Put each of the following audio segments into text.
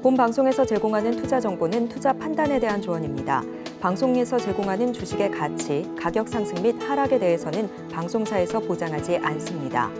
본 방송에서 제공하는 투자 정보는 투자 판단에 대한 조언입니다. 방송에서 제공하는 주식의 가치, 가격 상승 및 하락에 대해서는 방송사에서 보장하지 않습니다.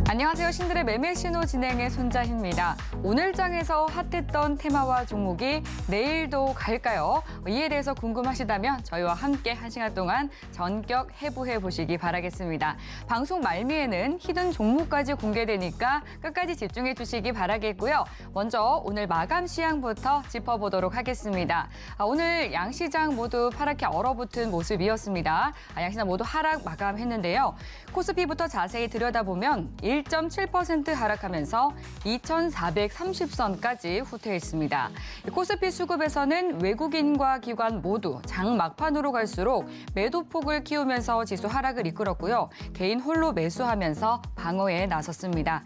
안녕하세요. 신들의 매매 신호 진행의 손자희입니다. 오늘 장에서 핫했던 테마와 종목이 내일도 갈까요? 이에 대해서 궁금하시다면 저희와 함께 1시간 동안 전격 해부해 보시기 바라겠습니다. 방송 말미에는 히든 종목까지 공개되니까 끝까지 집중해 주시기 바라겠고요. 먼저 오늘 마감 시향부터 짚어보도록 하겠습니다. 오늘 양시장 모두 파랗게 얼어붙은 모습이었습니다. 양시장 모두 하락 마감했는데요. 코스피부터 자세히 들여다보면 1.7% 하락하면서 2,430선까지 후퇴했습니다. 코스피 수급에서는 외국인과 기관 모두 장 막판으로 갈수록 매도폭을 키우면서 지수 하락을 이끌었고요. 개인 홀로 매수하면서 방어에 나섰습니다.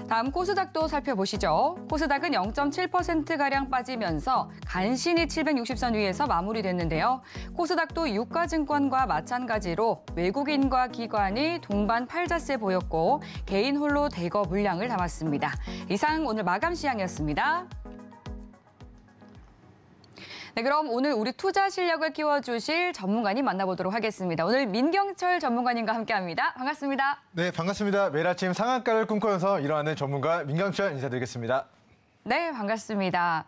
다음 코스닥도 살펴보시죠. 코스닥은 0.7%가량 빠지면서 간신히 760선 위에서 마무리됐는데요. 코스닥도 유가증권과 마찬가지로 외국인과 기관이 동반 팔자세 보였고 개인 홀로 대거 물량을 담았습니다. 이상 오늘 마감 시향이었습니다. 네, 그럼 오늘 우리 투자 실력을 키워주실 전문가님 만나보도록 하겠습니다. 오늘 민경철 전문가님과 함께합니다. 반갑습니다. 네, 반갑습니다. 매일 아침 상한가를 꿈꾸면서 일어나는 전문가 민경철 인사드리겠습니다. 네, 반갑습니다.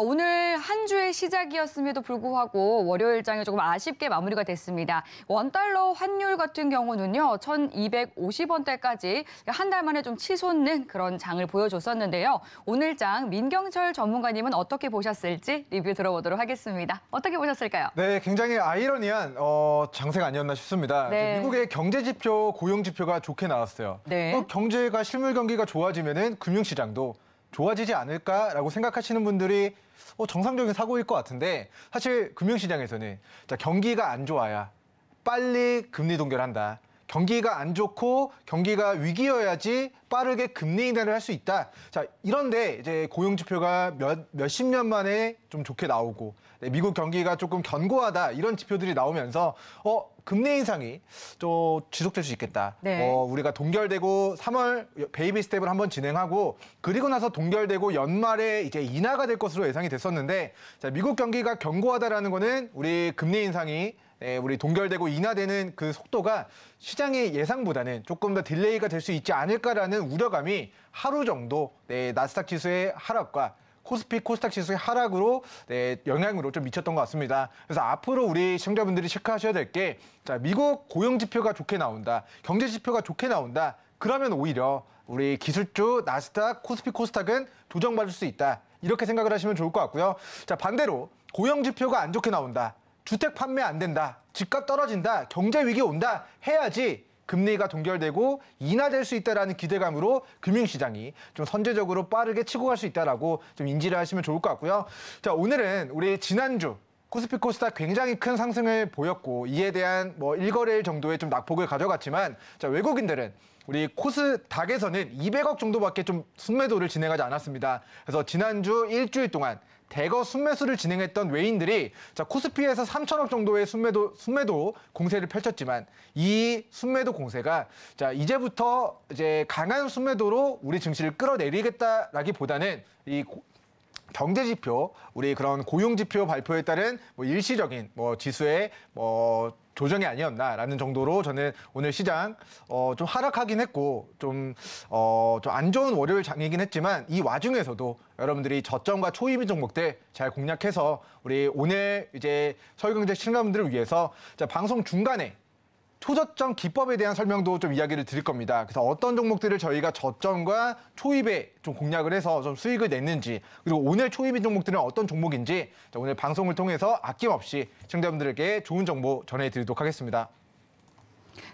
오늘 한 주의 시작이었음에도 불구하고 월요일장이 조금 아쉽게 마무리가 됐습니다. 원달러 환율 같은 경우는요, 1,250원대까지 한 달 만에 좀 치솟는 그런 장을 보여줬었는데요. 오늘 장 민경철 전문가님은 어떻게 보셨을지 리뷰 들어보도록 하겠습니다. 어떻게 보셨을까요? 네, 굉장히 아이러니한 장세가 아니었나 싶습니다. 네. 미국의 경제지표, 고용지표가 좋게 나왔어요. 네. 경제가 실물 경기가 좋아지면은 금융시장도 좋아지지 않을까라고 생각하시는 분들이 정상적인 사고일 것 같은데 사실 금융시장에서는 경기가 안 좋아야 빨리 금리 동결한다. 경기가 안 좋고 경기가 위기여야지 빠르게 금리 인하를 할 수 있다. 자, 이런데 이제 고용 지표가 몇십 년 만에 좀 좋게 나오고 미국 경기가 조금 견고하다 이런 지표들이 나오면서 금리 인상이 좀 지속될 수 있겠다. 네. 우리가 동결되고 3월 베이비 스텝을 한번 진행하고 그리고 나서 동결되고 연말에 이제 인하가 될 것으로 예상이 됐었는데 자, 미국 경기가 견고하다라는 거는 우리 금리 인상이 우리 동결되고 인하되는 그 속도가 시장의 예상보다는 조금 더 딜레이가 될 수 있지 않을까라는 우려감이 하루 정도 나스닥 지수의 하락과 코스피, 코스닥 지수의 하락으로 영향으로 좀 미쳤던 것 같습니다. 그래서 앞으로 우리 시청자분들이 체크하셔야 될 게 자, 미국 고용 지표가 좋게 나온다, 경제 지표가 좋게 나온다. 그러면 오히려 우리 기술주 나스닥, 코스피, 코스닥은 조정받을 수 있다. 이렇게 생각을 하시면 좋을 것 같고요. 자, 반대로 고용 지표가 안 좋게 나온다. 주택 판매 안 된다. 집값 떨어진다. 경제 위기 온다. 해야지 금리가 동결되고 인하될 수 있다라는 기대감으로 금융시장이 좀 선제적으로 빠르게 치고 갈 수 있다라고 좀 인지를 하시면 좋을 것 같고요. 자, 오늘은 우리 지난주 코스피 코스닥 굉장히 큰 상승을 보였고 이에 대한 1거래일 정도의 좀 낙폭을 가져갔지만 자, 외국인들은 우리 코스닥에서는 200억 정도밖에 좀 순매도를 진행하지 않았습니다. 그래서 지난주 일주일 동안 대거 순매수를 진행했던 외인들이 자, 코스피에서 3천억 정도의 순매도 공세를 펼쳤지만 이 순매도 공세가 자, 이제부터 이제 강한 순매도로 우리 증시를 끌어내리겠다라기보다는 이 경제지표, 우리 그런 고용지표 발표에 따른 일시적인 지수의 조정이 아니었나라는 정도로 저는 오늘 시장 좀 하락하긴 했고 좀 안 좋은 월요일 장이긴 했지만 이 와중에서도 여러분들이 저점과 초입인 종목들 잘 공략해서 우리 오늘 이제 서울경제 시청자분들을 위해서 자, 방송 중간에 초저점 기법에 대한 설명도 좀 이야기를 드릴 겁니다. 그래서 어떤 종목들을 저희가 저점과 초입에 좀 공략을 해서 좀 수익을 냈는지 그리고 오늘 초입인 종목들은 어떤 종목인지 오늘 방송을 통해서 아낌없이 시청자분들에게 좋은 정보 전해드리도록 하겠습니다.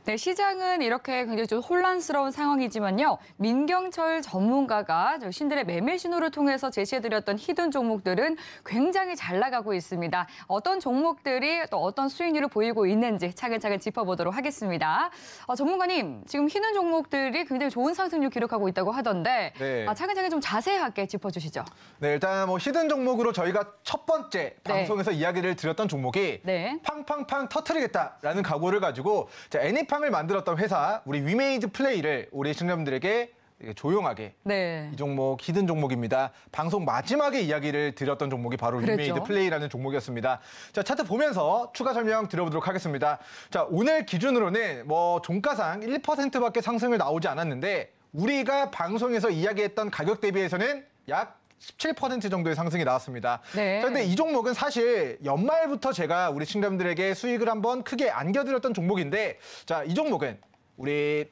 네, 시장은 이렇게 굉장히 좀 혼란스러운 상황이지만요. 민경철 전문가가 신들의 매매 신호를 통해서 제시해드렸던 히든 종목들은 굉장히 잘 나가고 있습니다. 어떤 종목들이 또 어떤 수익률을 보이고 있는지 차근차근 짚어보도록 하겠습니다. 전문가님, 지금 히든 종목들이 굉장히 좋은 상승률 기록하고 있다고 하던데 네. 차근차근 좀 자세하게 짚어주시죠. 네, 일단 히든 종목으로 저희가 첫 번째 방송에서 이야기를 드렸던 종목이 팡팡팡 터트리겠다라는 각오를 가지고 자, 애니팡을 만들었던 회사 우리 위메이드 플레이를 우리 시청자분들에게 조용하게 네. 이 종목 히든 종목입니다. 방송 마지막에 이야기를 드렸던 종목이 바로 그랬죠. 위메이드 플레이라는 종목이었습니다. 자, 차트 보면서 추가 설명 드려보도록 하겠습니다. 자, 오늘 기준으로는 뭐 종가상 1%밖에 상승을 나오지 않았는데 우리가 방송에서 이야기했던 가격 대비해서는 약 17% 정도의 상승이 나왔습니다. 네. 그런데 이 종목은 사실 연말부터 제가 우리 친구분들에게 수익을 한번 크게 안겨드렸던 종목인데, 자, 이 종목은 우리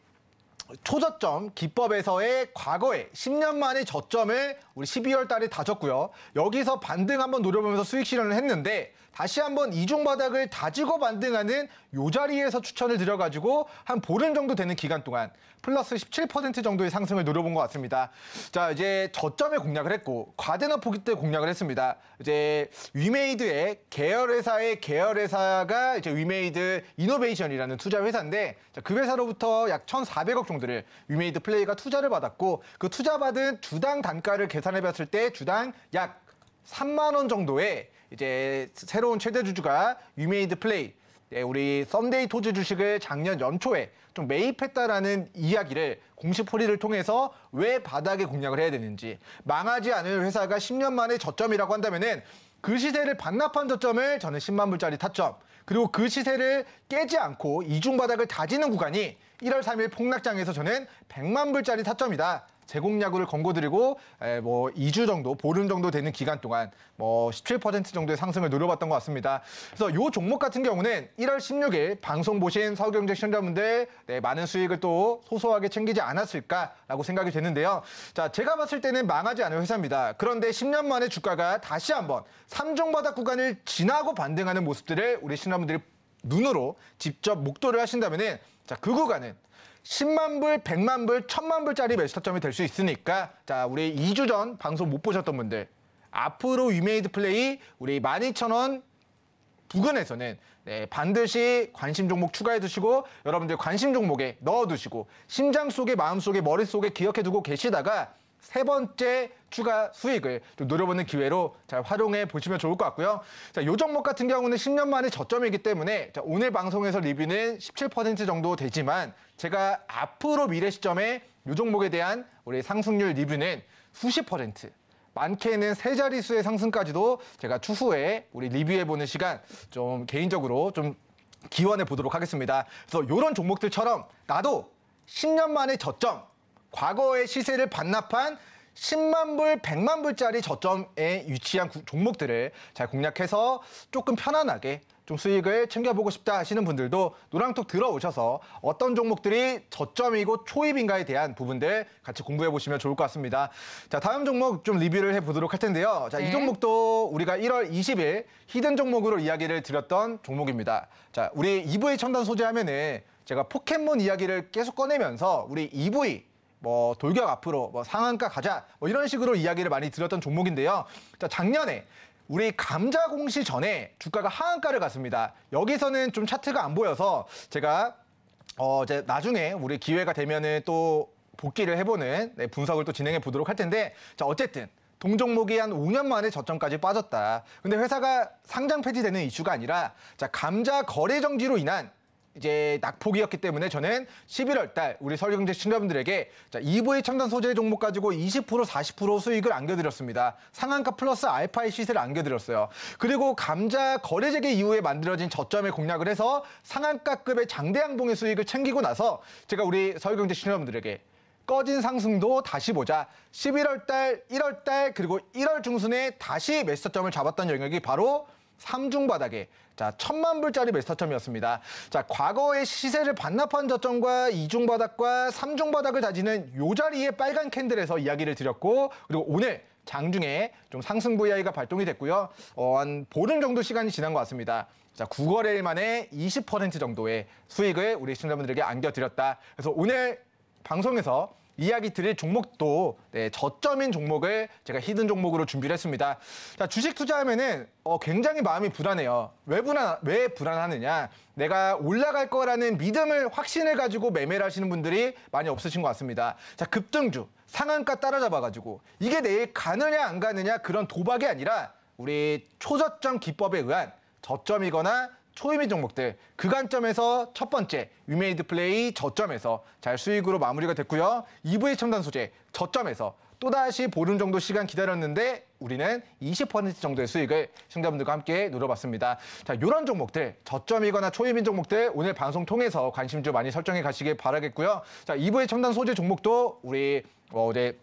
초저점 기법에서의 과거에 10년 만에 저점을 우리 12월 달에 다졌고요. 여기서 반등 한번 노려보면서 수익 실현을 했는데 다시 한번 이중 바닥을 다지고 반등하는 요 자리에서 추천을 드려가지고 한 보름 정도 되는 기간 동안 플러스 17% 정도의 상승을 노려본 것 같습니다. 자, 이제 저점에 공략을 했고 과대나 포기 때 공략을 했습니다. 이제 위메이드의 계열회사의 계열회사가 이제 위메이드 이노베이션이라는 투자 회사인데, 자, 그 회사로부터 약 1,400억 정도를 위메이드 플레이가 투자를 받았고 그 투자받은 주당 단가를 계산해봤을 때 주당 약 3만 원 정도의 이제 새로운 최대 주주가 위메이드 플레이, 우리 썬데이 토즈 주식을 작년 연초에 좀 매입했다라는 이야기를 공식 풀이를 통해서 왜 바닥에 공략을 해야 되는지, 망하지 않을 회사가 10년 만에 저점이라고 한다면은 그 시세를 반납한 저점을 저는 10만 불짜리 타점, 그리고 그 시세를 깨지 않고 이중 바닥을 다지는 구간이 1월 3일 폭락장에서 저는 100만 불짜리 타점이다. 제공야구를 권고드리고 뭐 2주 정도, 보름 정도 되는 기간 동안 뭐 17% 정도의 상승을 노려봤던 것 같습니다. 그래서 이 종목 같은 경우는 1월 16일 방송 보신 서울경제 시청자분들 많은 수익을 또 소소하게 챙기지 않았을까라고 생각이 되는데요. 자, 제가 봤을 때는 망하지 않을 회사입니다. 그런데 10년 만에 주가가 다시 한번 3종 바닥 구간을 지나고 반등하는 모습들을 우리 신화분들이 눈으로 직접 목도를 하신다면은, 자, 그 구간은 10만 불, 100만 불, 1000만 불짜리 매수타점이 될 수 있으니까, 자, 우리 2주 전 방송 못 보셨던 분들 앞으로 위메이드 플레이 우리 12,000원 부근에서는 반드시 관심 종목 추가해 두시고 여러분들 관심 종목에 넣어 두시고 심장 속에 마음 속에 머릿속에 기억해 두고 계시다가 세 번째 추가 수익을 좀 노려보는 기회로 잘 활용해 보시면 좋을 것 같고요. 자, 이 종목 같은 경우는 10년 만에 저점이기 때문에, 자, 오늘 방송에서 리뷰는 17% 정도 되지만 제가 앞으로 미래 시점에 이 종목에 대한 우리 상승률 리뷰는 수십 퍼센트, 많게는 세 자릿수의 상승까지도 제가 추후에 우리 리뷰해보는 시간 좀 개인적으로 좀 기원해 보도록 하겠습니다. 그래서 이런 종목들처럼 나도 10년 만에 저점, 과거의 시세를 반납한 10만 불, 100만 불짜리 저점에 위치한 종목들을 잘 공략해서 조금 편안하게 좀 수익을 챙겨보고 싶다 하시는 분들도 노랑톡 들어오셔서 어떤 종목들이 저점이고 초입인가에 대한 부분들 같이 공부해 보시면 좋을 것 같습니다. 자, 다음 종목 좀 리뷰를 해보도록 할 텐데요. 자, 이 종목도 우리가 1월 20일 히든 종목으로 이야기를 드렸던 종목입니다. 자, 우리 EV 첨단 소재 하면은 제가 포켓몬 이야기를 계속 꺼내면서 우리 EV 뭐 돌격 앞으로 뭐 상한가 가자 뭐 이런 식으로 이야기를 많이 드렸던 종목인데요. 자, 작년에 우리 감자 공시 전에 주가가 하한가를 갔습니다. 여기서는 좀 차트가 안 보여서 제가 이제 나중에 우리 기회가 되면은 또 복귀를 해보는 분석을 또 진행해 보도록 할 텐데, 자, 어쨌든 동종목이 한 5년 만에 저점까지 빠졌다. 근데 회사가 상장 폐지되는 이슈가 아니라, 자, 감자 거래 정지로 인한 이제 낙폭이었기 때문에 저는 11월 달 우리 서울경제 시청자분들에게, 자, EV 첨단 소재 종목 가지고 20%, 40% 수익을 안겨드렸습니다. 상한가 플러스 알파의 시세를 안겨드렸어요. 그리고 감자 거래 재개 이후에 만들어진 저점에 공략을 해서 상한가급의 장대 양봉의 수익을 챙기고 나서 제가 우리 서울경제 시청자분들에게 꺼진 상승도 다시 보자. 11월 달, 1월 달, 그리고 1월 중순에 다시 매수점을 잡았던 영역이 바로 3중 바닥에, 자, 1000만 불짜리 매수점이었습니다. 자, 과거의 시세를 반납한 저점과 2중 바닥과 3중 바닥을 다지는 요 자리에 빨간 캔들에서 이야기를 드렸고, 그리고 오늘 장중에 좀 상승 VI가 발동이 됐고요. 한 보름 정도 시간이 지난 것 같습니다. 자, 9거래일 만에 20% 정도의 수익을 우리 시청자분들에게 안겨드렸다. 그래서 오늘 방송에서 이야기 드릴 종목도 저점인 종목을 제가 히든 종목으로 준비를 했습니다. 자, 주식 투자하면은 굉장히 마음이 불안해요. 왜 불안하느냐? 내가 올라갈 거라는 믿음을, 확신을 가지고 매매를 하시는 분들이 많이 없으신 것 같습니다. 자, 급등주, 상한가 따라잡아가지고 이게 내일 가느냐 안 가느냐 그런 도박이 아니라 우리 초저점 기법에 의한 저점이거나 초이민 종목들 그 관점에서 첫 번째 위메이드 플레이 저점에서 잘 수익으로 마무리가 됐고요. 2부의 첨단 소재 저점에서 또다시 보름 정도 시간 기다렸는데 우리는 20% 정도의 수익을 시청자분들과 함께 누려봤습니다. 자, 이런 종목들, 저점이거나 초이민 종목들 오늘 방송 통해서 관심주 많이 설정해 가시길 바라겠고요. 자, 2부의 첨단 소재 종목도 우리 어제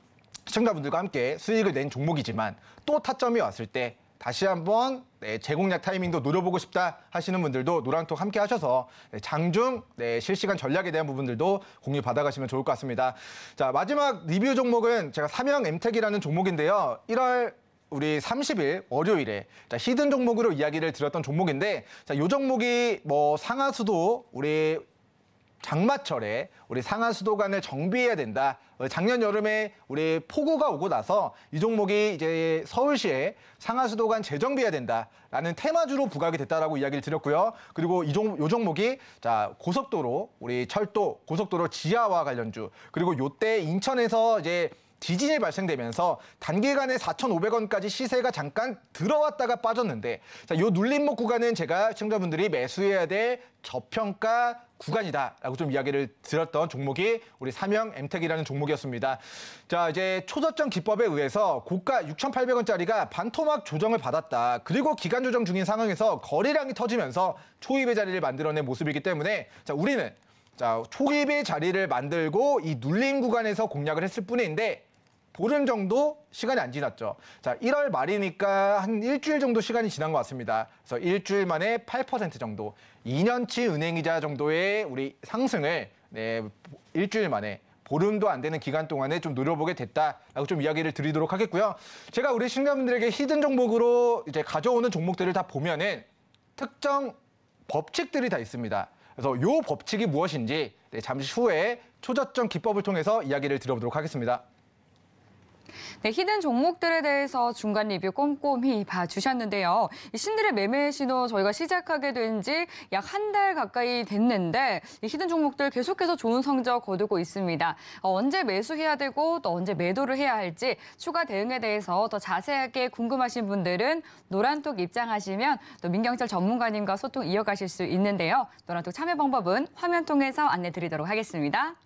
시청자분들과 함께 수익을 낸 종목이지만 또 타점이 왔을 때 다시 한번 재공략 타이밍도 노려보고 싶다 하시는 분들도 노란톡 함께 하셔서 장중 실시간 전략에 대한 부분들도 공유 받아가시면 좋을 것 같습니다. 자, 마지막 리뷰 종목은 제가 삼형 엠텍이라는 종목인데요. 1월 우리 30일 월요일에 히든 종목으로 이야기를 드렸던 종목인데 자, 이 종목이 뭐 상하수도 우리 장마철에 우리 상하수도관을 정비해야 된다. 작년 여름에 우리 폭우가 오고 나서 이 종목이 이제 서울시에 상하수도관 재정비해야 된다라는 테마주로 부각이 됐다라고 이야기를 드렸고요. 그리고 이 종목이 자 고속도로 우리 철도 고속도로 지하화 관련주 그리고 요때 인천에서 이제 지진이 발생되면서 단기간에 4,500원까지 시세가 잠깐 들어왔다가 빠졌는데 자, 요 눌림목 구간은 제가 시청자분들이 매수해야 될 저평가 구간이다라고 좀 이야기를 드렸던 종목이 우리 삼형 엠텍이라는 종목이었습니다. 자, 이제 초저점 기법에 의해서 고가 6,800원짜리가 반토막 조정을 받았다. 그리고 기간 조정 중인 상황에서 거래량이 터지면서 초입의 자리를 만들어낸 모습이기 때문에 자, 우리는 자, 초입의 자리를 만들고 이 눌림 구간에서 공략을 했을 뿐인데 보름 정도 시간이 안 지났죠. 자, 1월 말이니까 한 일주일 정도 시간이 지난 것 같습니다. 그래서 일주일 만에 8% 정도, 2년치 은행이자 정도의 우리 상승을 일주일 만에 보름도 안 되는 기간 동안에 좀 노려보게 됐다라고 좀 이야기를 드리도록 하겠고요. 제가 우리 시청자분들에게 히든 종목으로 이제 가져오는 종목들을 다 보면은 특정 법칙들이 다 있습니다. 그래서 이 법칙이 무엇인지 잠시 후에 초저점 기법을 통해서 이야기를 드려보도록 하겠습니다. 네, 히든 종목들에 대해서 중간 리뷰 꼼꼼히 봐주셨는데요. 이 신들의 매매 신호 저희가 시작하게 된 지 약 한 달 가까이 됐는데 이 히든 종목들 계속해서 좋은 성적 거두고 있습니다. 언제 매수해야 되고 또 언제 매도를 해야 할지 추가 대응에 대해서 더 자세하게 궁금하신 분들은 노란톡 입장하시면 또 민경철 전문가님과 소통 이어가실 수 있는데요. 노란톡 참여 방법은 화면 통해서 안내 드리도록 하겠습니다.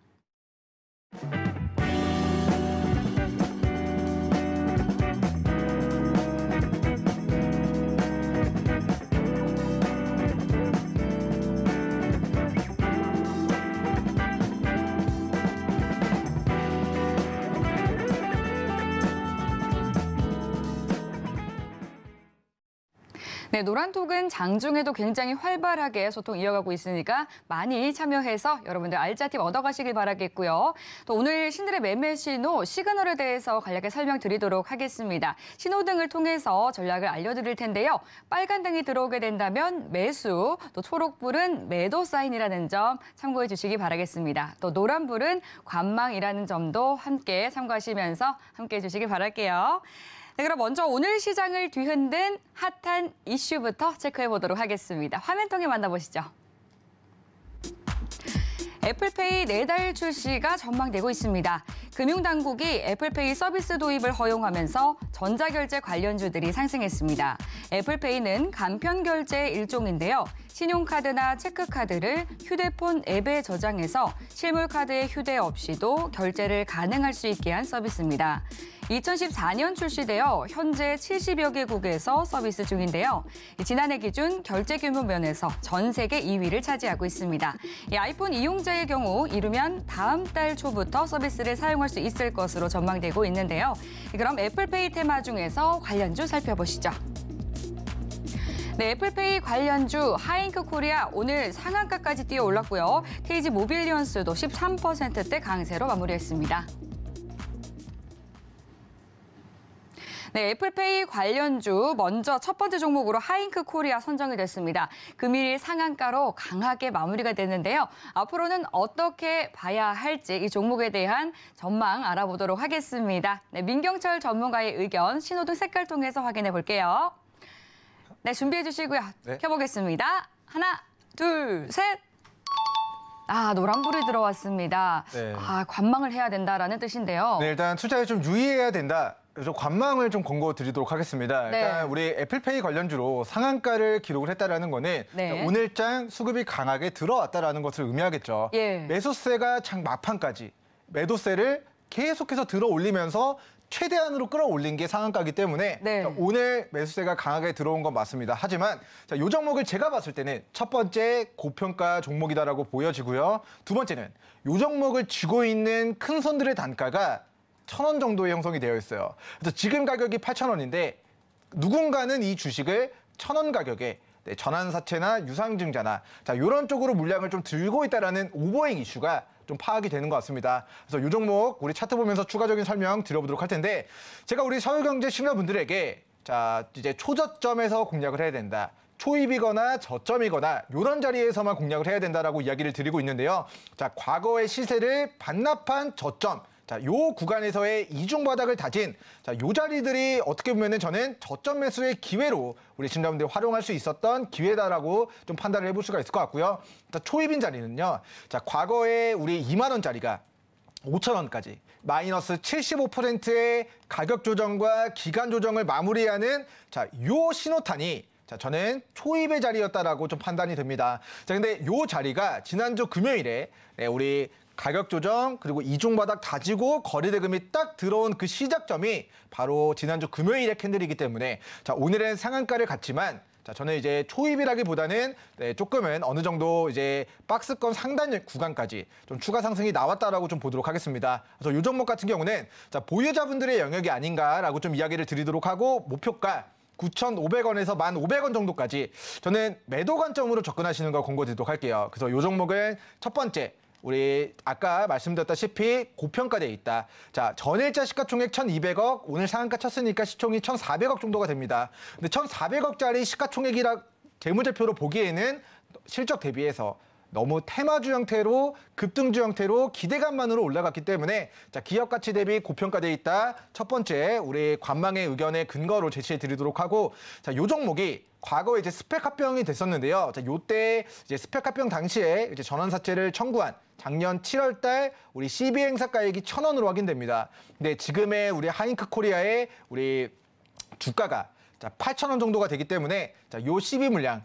네, 노란톡은 장중에도 굉장히 활발하게 소통 이어가고 있으니까 많이 참여해서 여러분들 알짜 팁 얻어가시길 바라겠고요. 또 오늘 신들의 매매 신호, 시그널에 대해서 간략하게 설명드리도록 하겠습니다. 신호등을 통해서 전략을 알려드릴 텐데요. 빨간 등이 들어오게 된다면 매수, 또 초록불은 매도 사인이라는 점 참고해 주시기 바라겠습니다. 또 노란불은 관망이라는 점도 함께 참고하시면서 함께해 주시기 바랄게요. 네, 그럼 먼저 오늘 시장을 뒤흔든 핫한 이슈부터 체크해 보도록 하겠습니다. 화면 통해 만나보시죠. 애플페이 내달 출시가 전망되고 있습니다. 금융당국이 애플페이 서비스 도입을 허용하면서 전자결제 관련주들이 상승했습니다. 애플페이는 간편결제의 일종인데요. 신용카드나 체크카드를 휴대폰 앱에 저장해서 실물카드의 휴대 없이도 결제를 가능할 수 있게 한 서비스입니다. 2014년 출시되어 현재 70여 개국에서 서비스 중인데요. 지난해 기준 결제 규모 면에서 전 세계 2위를 차지하고 있습니다. 아이폰 이용자의 경우 이르면 다음 달 초부터 서비스를 사용할 수 있을 것으로 전망되고 있는데요. 그럼 애플페이 테마 중에서 관련주 살펴보시죠. 네, 애플페이 관련주 하잉크 코리아 오늘 상한가까지 뛰어 올랐고요. KG 모빌리언스도 13%대 강세로 마무리했습니다. 네, 애플페이 관련주 먼저 첫 번째 종목으로 하잉크 코리아 선정이 됐습니다. 금일 상한가로 강하게 마무리가 됐는데요. 앞으로는 어떻게 봐야 할지 이 종목에 대한 전망 알아보도록 하겠습니다. 네, 민경철 전문가의 의견 신호등 색깔 통해서 확인해 볼게요. 네, 준비해 주시고요. 네. 켜보겠습니다. 하나, 둘, 셋. 노란불이 들어왔습니다. 네. 관망을 해야 된다라는 뜻인데요. 네, 일단 투자에 좀 유의해야 된다. 그래서 관망을 좀 권고드리도록 하겠습니다. 네. 일단 우리 애플페이 관련주로 상한가를 기록을 했다라는 거는 네. 오늘장 수급이 강하게 들어왔다라는 것을 의미하겠죠. 예. 매수세가 장 막판까지 매도세를 계속해서 들어 올리면서 최대한으로 끌어올린 게 상한가이기 때문에 네. 자, 오늘 매수세가 강하게 들어온 건 맞습니다. 하지만 자, 이 종목을 제가 봤을 때는 첫 번째 고평가 종목이다라고 보여지고요. 두 번째는 이 종목을 쥐고 있는 큰 손들의 단가가 1,000원 정도의 형성이 되어 있어요. 그래서 지금 가격이 8,000원인데 누군가는 이 주식을 1,000원 가격에 전환사채나 유상증자나 자 이런 쪽으로 물량을 좀 들고 있다라는 오버행 이슈가 좀 파악이 되는 것 같습니다. 그래서 이 종목 우리 차트 보면서 추가적인 설명 드려보도록 할 텐데 제가 우리 서울경제 시청자분들에게 자 이제 초저점에서 공략을 해야 된다. 초입이거나 저점이거나 이런 자리에서만 공략을 해야 된다라고 이야기를 드리고 있는데요. 자 과거의 시세를 반납한 저점. 자, 요 구간에서의 이중 바닥을 다진 자, 요 자리들이 어떻게 보면은 저는 저점 매수의 기회로 우리 시청자분들이 활용할 수 있었던 기회다라고 좀 판단을 해볼 수가 있을 것 같고요. 자, 초입인 자리는요. 자, 과거에 우리 2만 원짜리가 5,000원까지 마이너스 75%의 가격 조정과 기간 조정을 마무리하는 자, 요 신호탄이 자, 저는 초입의 자리였다라고 좀 판단이 됩니다. 자, 근데 요 자리가 지난주 금요일에 우리 가격 조정 그리고 이중 바닥 다지고 거래 대금이 딱 들어온 그 시작점이 바로 지난주 금요일의 캔들이기 때문에 자 오늘은 상한가를 갔지만 자 저는 이제 초입이라기보다는 조금은 어느 정도 이제 박스권 상단 구간까지 좀 추가 상승이 나왔다라고 좀 보도록 하겠습니다. 그래서 이 종목 같은 경우는 자 보유자분들의 영역이 아닌가라고 좀 이야기를 드리도록 하고 목표가 9,500원에서 1,500원 정도까지 저는 매도 관점으로 접근하시는 걸 권고드리도록 할게요. 그래서 이 종목은 첫 번째 우리 아까 말씀드렸다시피 고평가되어 있다. 자, 전일자 시가총액 1,200억, 오늘 상한가 쳤으니까 시총이 1,400억 정도가 됩니다. 근데 1,400억짜리 시가총액이라 재무제표로 보기에는 실적 대비해서 너무 테마주 형태로 급등주 형태로 기대감만으로 올라갔기 때문에 자, 기업 가치 대비 고평가되어 있다. 첫 번째 우리 관망의 의견의 근거로 제시해 드리도록 하고 자, 요 종목이 과거에 이제 스펙 합병이 됐었는데요. 자, 요때 이제 스펙 합병 당시에 이제 전환사채를 청구한 작년 7월 달 우리 CB 행사가액이 1,000원으로 확인됩니다. 근데 지금의 우리 하잉크 코리아의 우리 주가가 자, 8,000원 정도가 되기 때문에 자, 요 CB 물량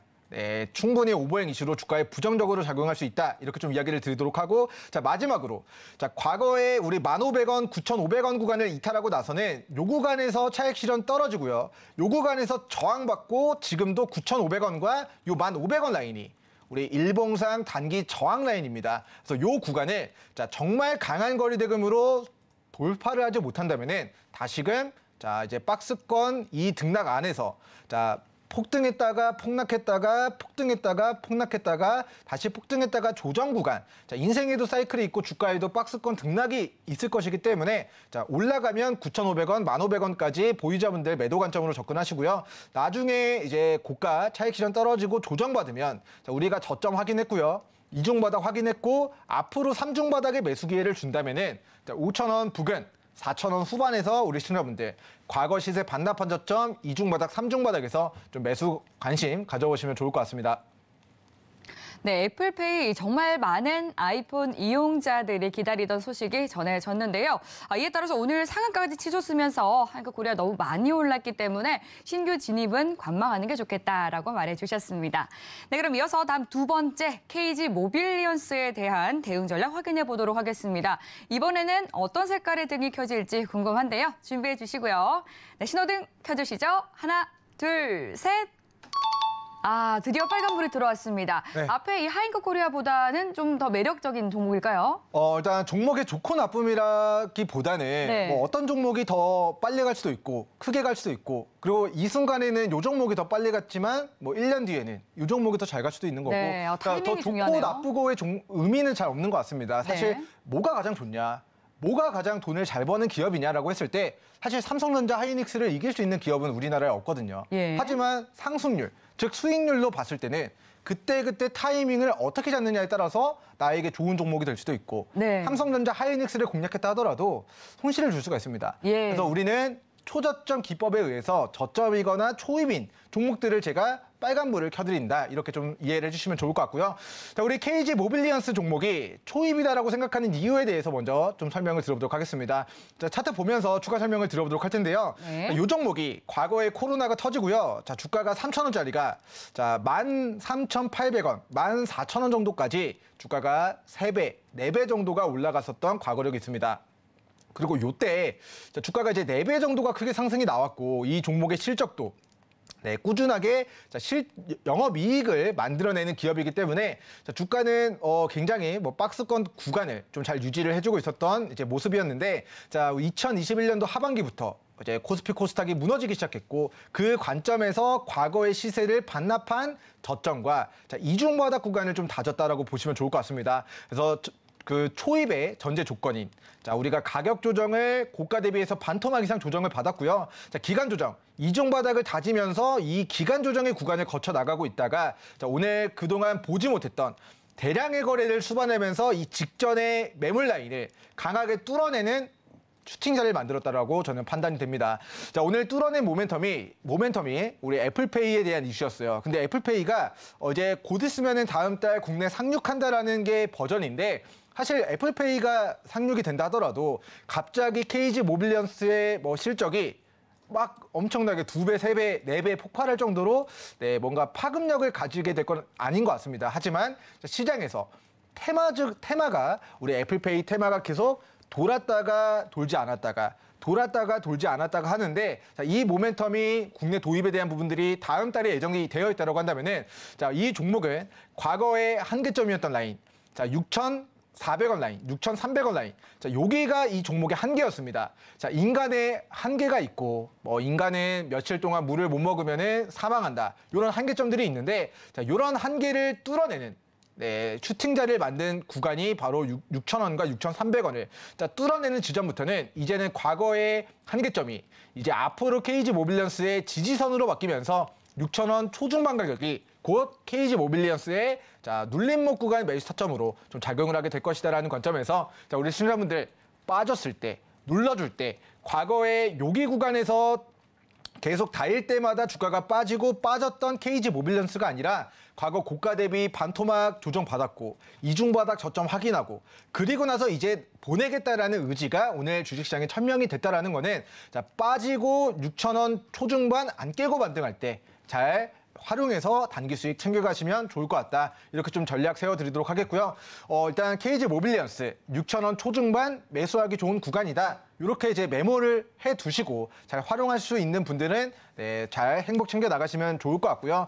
충분히 오버행 이슈로 주가에 부정적으로 작용할 수 있다. 이렇게 좀 이야기를 드리도록 하고 자 마지막으로 자 과거에 우리 1,500원, 9,500원 구간을 이탈하고 나서는 요 구간에서 차익 실현 떨어지고요. 요 구간에서 저항받고 지금도 9,500원과 요 1,500원 라인이 우리 일봉상 단기 저항 라인입니다. 그래서 요 구간을 자 정말 강한 거리 대금으로 돌파를 하지 못한다면은 다시금 자 이제 박스권 이 등락 안에서 자 폭등했다가 폭락했다가 폭등했다가 폭락했다가 다시 폭등했다가 조정 구간. 자, 인생에도 사이클이 있고 주가에도 박스권 등락이 있을 것이기 때문에 자, 올라가면 9,500원, 1,500원까지 보유자분들 매도 관점으로 접근하시고요. 나중에 이제 고가 차익 실현 떨어지고 조정받으면 자, 우리가 저점 확인했고요. 이중 바닥 확인했고 앞으로 3중 바닥에 매수 기회를 준다면은 5,000원 부근 4,000원 후반에서 우리 시청자분들 과거 시세 반납한 저점 2중 바닥, 3중 바닥에서 좀 매수 관심 가져보시면 좋을 것 같습니다. 네, 애플페이 정말 많은 아이폰 이용자들이 기다리던 소식이 전해졌는데요. 이에 따라서 오늘 상한가까지 치솟으면서 하잉크코리아 너무 많이 올랐기 때문에 신규 진입은 관망하는 게 좋겠다라고 말해주셨습니다. 네, 그럼 이어서 다음 두 번째 KG 모빌리언스에 대한 대응 전략 확인해 보도록 하겠습니다. 이번에는 어떤 색깔의 등이 켜질지 궁금한데요. 준비해 주시고요. 네, 신호등 켜주시죠. 하나, 둘, 셋. 드디어 빨간불이 들어왔습니다. 네. 앞에 이 하잉크코리아보다는 좀 더 매력적인 종목일까요? 일단 종목의 좋고 나쁨이라기보다는 네. 뭐 어떤 종목이 더 빨리 갈 수도 있고 크게 갈 수도 있고 그리고 이 순간에는 요 종목이 더 빨리 갔지만 뭐 1년 뒤에는 이 종목이 더 잘 갈 수도 있는 거고 네, 타이밍이 더 좋고 중요하네요. 나쁘고의 의미는 잘 없는 것 같습니다. 사실 네. 뭐가 가장 좋냐? 뭐가 가장 돈을 잘 버는 기업이냐라고 했을 때 사실 삼성전자, 하이닉스를 이길 수 있는 기업은 우리나라에 없거든요. 예. 하지만 상승률, 즉 수익률로 봤을 때는 그때그때 타이밍을 어떻게 잡느냐에 따라서 나에게 좋은 종목이 될 수도 있고 네. 삼성전자, 하이닉스를 공략했다 하더라도 손실을 줄 수가 있습니다. 예. 그래서 우리는 초저점 기법에 의해서 저점이거나 초입인 종목들을 제가 빨간불을 켜드린다. 이렇게 좀 이해를 해주시면 좋을 것 같고요. 자, 우리 KG 모빌리언스 종목이 초입이다라고 생각하는 이유에 대해서 먼저 좀 설명을 들어보도록 하겠습니다. 자, 차트 보면서 추가 설명을 드려보도록 할 텐데요. 네. 이 종목이 과거에 코로나가 터지고요. 자, 주가가 3,000원짜리가 자 13,800원, 14,000원 정도까지 주가가 3배, 4배 정도가 올라갔었던 과거력이 있습니다. 그리고 요때 주가가 이제 4배 정도가 크게 상승이 나왔고 이 종목의 실적도 꾸준하게 영업이익을 만들어내는 기업이기 때문에 주가는 굉장히 박스권 구간을 좀 잘 유지를 해주고 있었던 이제 모습이었는데 자 2021년도 하반기부터 이제 코스피 코스닥이 무너지기 시작했고 그 관점에서 과거의 시세를 반납한 저점과 이중바닥 구간을 좀 다졌다라고 보시면 좋을 것 같습니다. 그래서 그 초입의 전제 조건인 자 우리가 가격 조정을 고가 대비해서 반토막 이상 조정을 받았고요. 자 기간 조정 이중 바닥을 다지면서 이 기간 조정의 구간을 거쳐 나가고 있다가 자 오늘 그동안 보지 못했던 대량의 거래를 수반하면서 이 직전의 매물 라인을 강하게 뚫어내는 슈팅 자리를 만들었다라고 저는 판단이 됩니다. 자, 오늘 뚫어낸 모멘텀이 우리 애플페이에 대한 이슈였어요. 근데 애플페이가 어제 곧 있으면은 다음 달 국내 상륙한다라는 게 버전인데 사실 애플페이가 상륙이 된다 하더라도 갑자기 KG 모빌리언스의 실적이 막 엄청나게 2배, 3배, 4배 폭발할 정도로 뭔가 파급력을 가지게 될 건 아닌 것 같습니다. 하지만 시장에서 테마가 우리 애플페이 테마가 계속 돌았다가 돌지 않았다가 하는데 자, 이 모멘텀이 국내 도입에 대한 부분들이 다음 달에 예정이 되어 있다고 한다면은 자, 이 종목은 과거의 한계점이었던 라인 자, 6,400원 라인, 6,300원 라인. 자, 여기가 이 종목의 한계였습니다. 자, 인간의 한계가 있고, 인간은 며칠 동안 물을 못 먹으면은 사망한다. 이런 한계점들이 있는데, 자, 이런 한계를 뚫어내는 슈팅 자리를 만든 구간이 바로 6,000원과 6,300원을 자, 뚫어내는 지점부터는 이제는 과거의 한계점이 이제 앞으로 KG 모빌리언스의 지지선으로 바뀌면서 6,000원 초중반 가격이 곧 KG 모빌리언스의 자, 눌림목 구간 매수 타점으로 좀 작용을 하게 될 것이다라는 관점에서 자, 우리 시청자분들 빠졌을 때, 눌러줄 때 과거의 여기 구간에서 계속 다일 때마다 주가가 빠지고 빠졌던 KG 모빌리언스가 아니라 과거 고가 대비 반토막 조정 받았고 이중바닥 저점 확인하고 그리고 나서 이제 보내겠다라는 의지가 오늘 주식시장에 천명이 됐다라는 거는 자, 빠지고 6,000원 초중반 안 깨고 반등할 때 잘 활용해서 단기 수익 챙겨가시면 좋을 것 같다. 이렇게 좀 전략 세워드리도록 하겠고요. 일단 KG 모빌리언스 6,000원 초중반 매수하기 좋은 구간이다. 이렇게 이제 메모를 해두시고 잘 활용할 수 있는 분들은 잘 행복 챙겨 나가시면 좋을 것 같고요.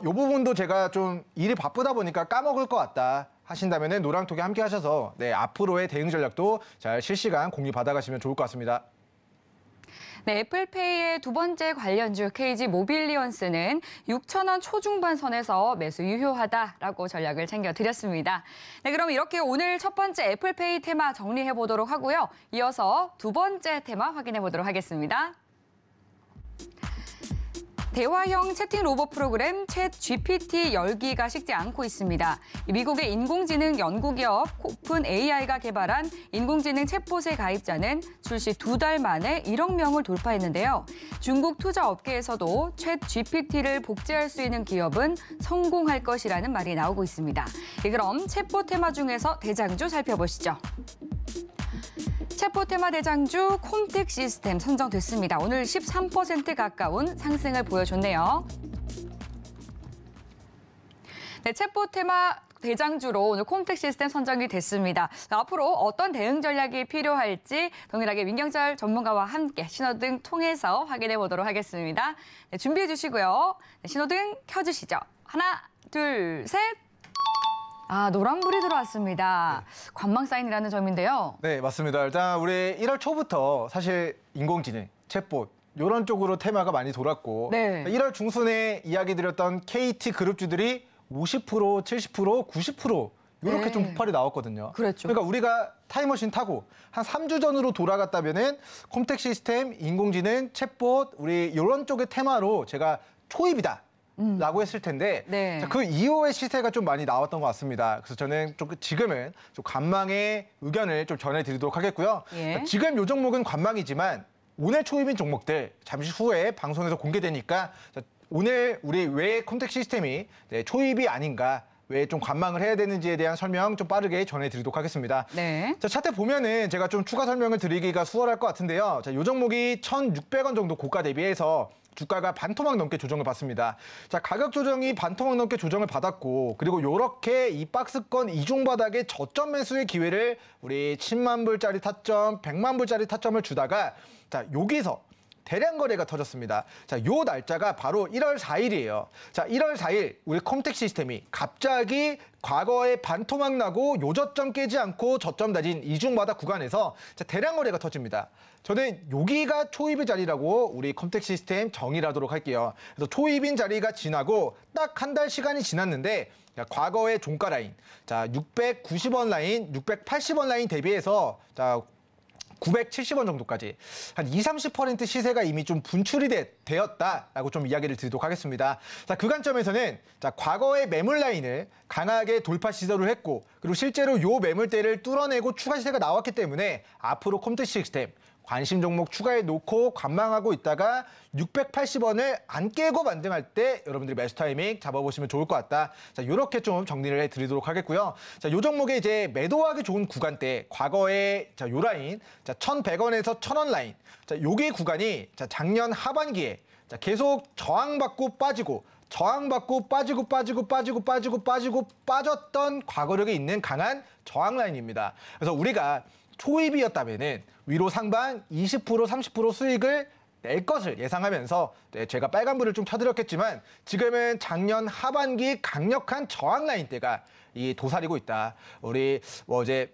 이 부분도 제가 좀 일이 바쁘다 보니까 까먹을 것 같다 하신다면은 노랑톡에 함께 하셔서 앞으로의 대응 전략도 잘 실시간 공유 받아가시면 좋을 것 같습니다. 네, 애플페이의 두 번째 관련주 KG 모빌리언스는 6,000원 초중반 선에서 매수 유효하다라고 전략을 챙겨드렸습니다. 네, 그럼 이렇게 오늘 첫 번째 애플페이 테마 정리해 보도록 하고요. 이어서 두 번째 테마 확인해 보도록 하겠습니다. 대화형 채팅 로봇 프로그램 챗 GPT 열기가 식지 않고 있습니다. 미국의 인공지능 연구기업 오픈 AI가 개발한 인공지능 챗봇의 가입자는 출시 2달 만에 1억 명을 돌파했는데요. 중국 투자 업계에서도 챗 GPT를 복제할 수 있는 기업은 성공할 것이라는 말이 나오고 있습니다. 그럼 챗봇 테마 중에서 대장주 살펴보시죠. 챗봇 테마 대장주 콤텍 시스템 선정됐습니다. 오늘 13% 가까운 상승을 보여줬네요. 네, 챗봇 테마 대장주로 오늘 콤텍 시스템 선정이 됐습니다. 앞으로 어떤 대응 전략이 필요할지 동일하게 민경철 전문가와 함께 신호등 통해서 확인해 보도록 하겠습니다. 네, 준비해 주시고요. 네, 신호등 켜주시죠. 하나, 둘, 셋. 노란불이 들어왔습니다. 관망 사인이라는 점인데요. 네, 맞습니다. 일단 우리 1월 초부터 사실 인공지능, 챗봇 이런 쪽으로 테마가 많이 돌았고 네. 1월 중순에 이야기 드렸던 KT 그룹주들이 50%, 70%, 90% 이렇게 네. 좀 폭발이 나왔거든요. 그렇죠. 그러니까 우리가 타임머신 타고 한 3주 전으로 돌아갔다면은 콤텍 시스템, 인공지능, 챗봇 우리 이런 쪽의 테마로 제가 초입이다. 라고 했을 텐데 네. 자, 그 이후의 시세가 좀 많이 나왔던 것 같습니다. 그래서 저는 좀 지금은 좀 관망의 의견을 좀 전해드리도록 하겠고요. 예. 지금 이 종목은 관망이지만 오늘 초입인 종목들 잠시 후에 방송에서 공개되니까 자, 오늘 우리 왜 컴택 시스템이 초입이 아닌가, 왜 좀 관망을 해야 되는지에 대한 설명 좀 빠르게 전해드리도록 하겠습니다. 네. 자, 차트 보면은 제가 좀 추가 설명을 드리기가 수월할 것 같은데요. 자, 이 종목이 1,600원 정도 고가 대비해서 주가가 반토막 넘게 조정을 받습니다. 자, 가격 조정이 반토막 넘게 조정을 받았고, 그리고 이렇게 이 박스권 이중 바닥에 저점 매수의 기회를 우리 10만 불짜리 타점, 100만 불짜리 타점을 주다가 자, 여기서 대량 거래가 터졌습니다. 자, 요 날짜가 바로 1월 4일이에요. 자, 1월 4일 우리 컴택 시스템이 갑자기 과거에 반토막 나고 요 저점 깨지 않고 저점 다진 이중바닥 구간에서 자, 대량 거래가 터집니다. 저는 여기가 초입의 자리라고 우리 컴택 시스템 정의를 하도록 할게요. 그래서 초입인 자리가 지나고 딱 한 달 시간이 지났는데 자, 과거의 종가 라인, 자, 690원 라인, 680원 라인 대비해서 자, 970원 정도까지 한 20-30% 시세가 이미 좀 분출이 되었다라고 좀 이야기를 드리도록 하겠습니다. 자, 그 관점에서는 자, 과거의 매물 라인을 강하게 돌파 시도를 했고, 그리고 실제로 요 매물대를 뚫어내고 추가 시세가 나왔기 때문에 앞으로 컴택 시스템 관심 종목 추가해 놓고 관망하고 있다가 680원을 안 깨고 반등할 때 여러분들이 매수 타이밍 잡아보시면 좋을 것 같다. 자, 요렇게 좀 정리를 해드리도록 하겠고요. 자, 요 종목에 이제 매도하기 좋은 구간대, 과거에 자, 요 라인, 자, 1,100원에서 1,000원 라인, 자, 요게 구간이 자, 작년 하반기에 자, 계속 저항받고 빠지고, 저항받고 빠지고 빠졌던 과거력이 있는 강한 저항 라인입니다. 그래서 우리가 초입이었다면은 위로 상방 20% 30% 수익을 낼 것을 예상하면서 제가 빨간불을 좀 켜드렸겠지만 지금은 작년 하반기 강력한 저항 라인대가 이 도사리고 있다. 우리 이제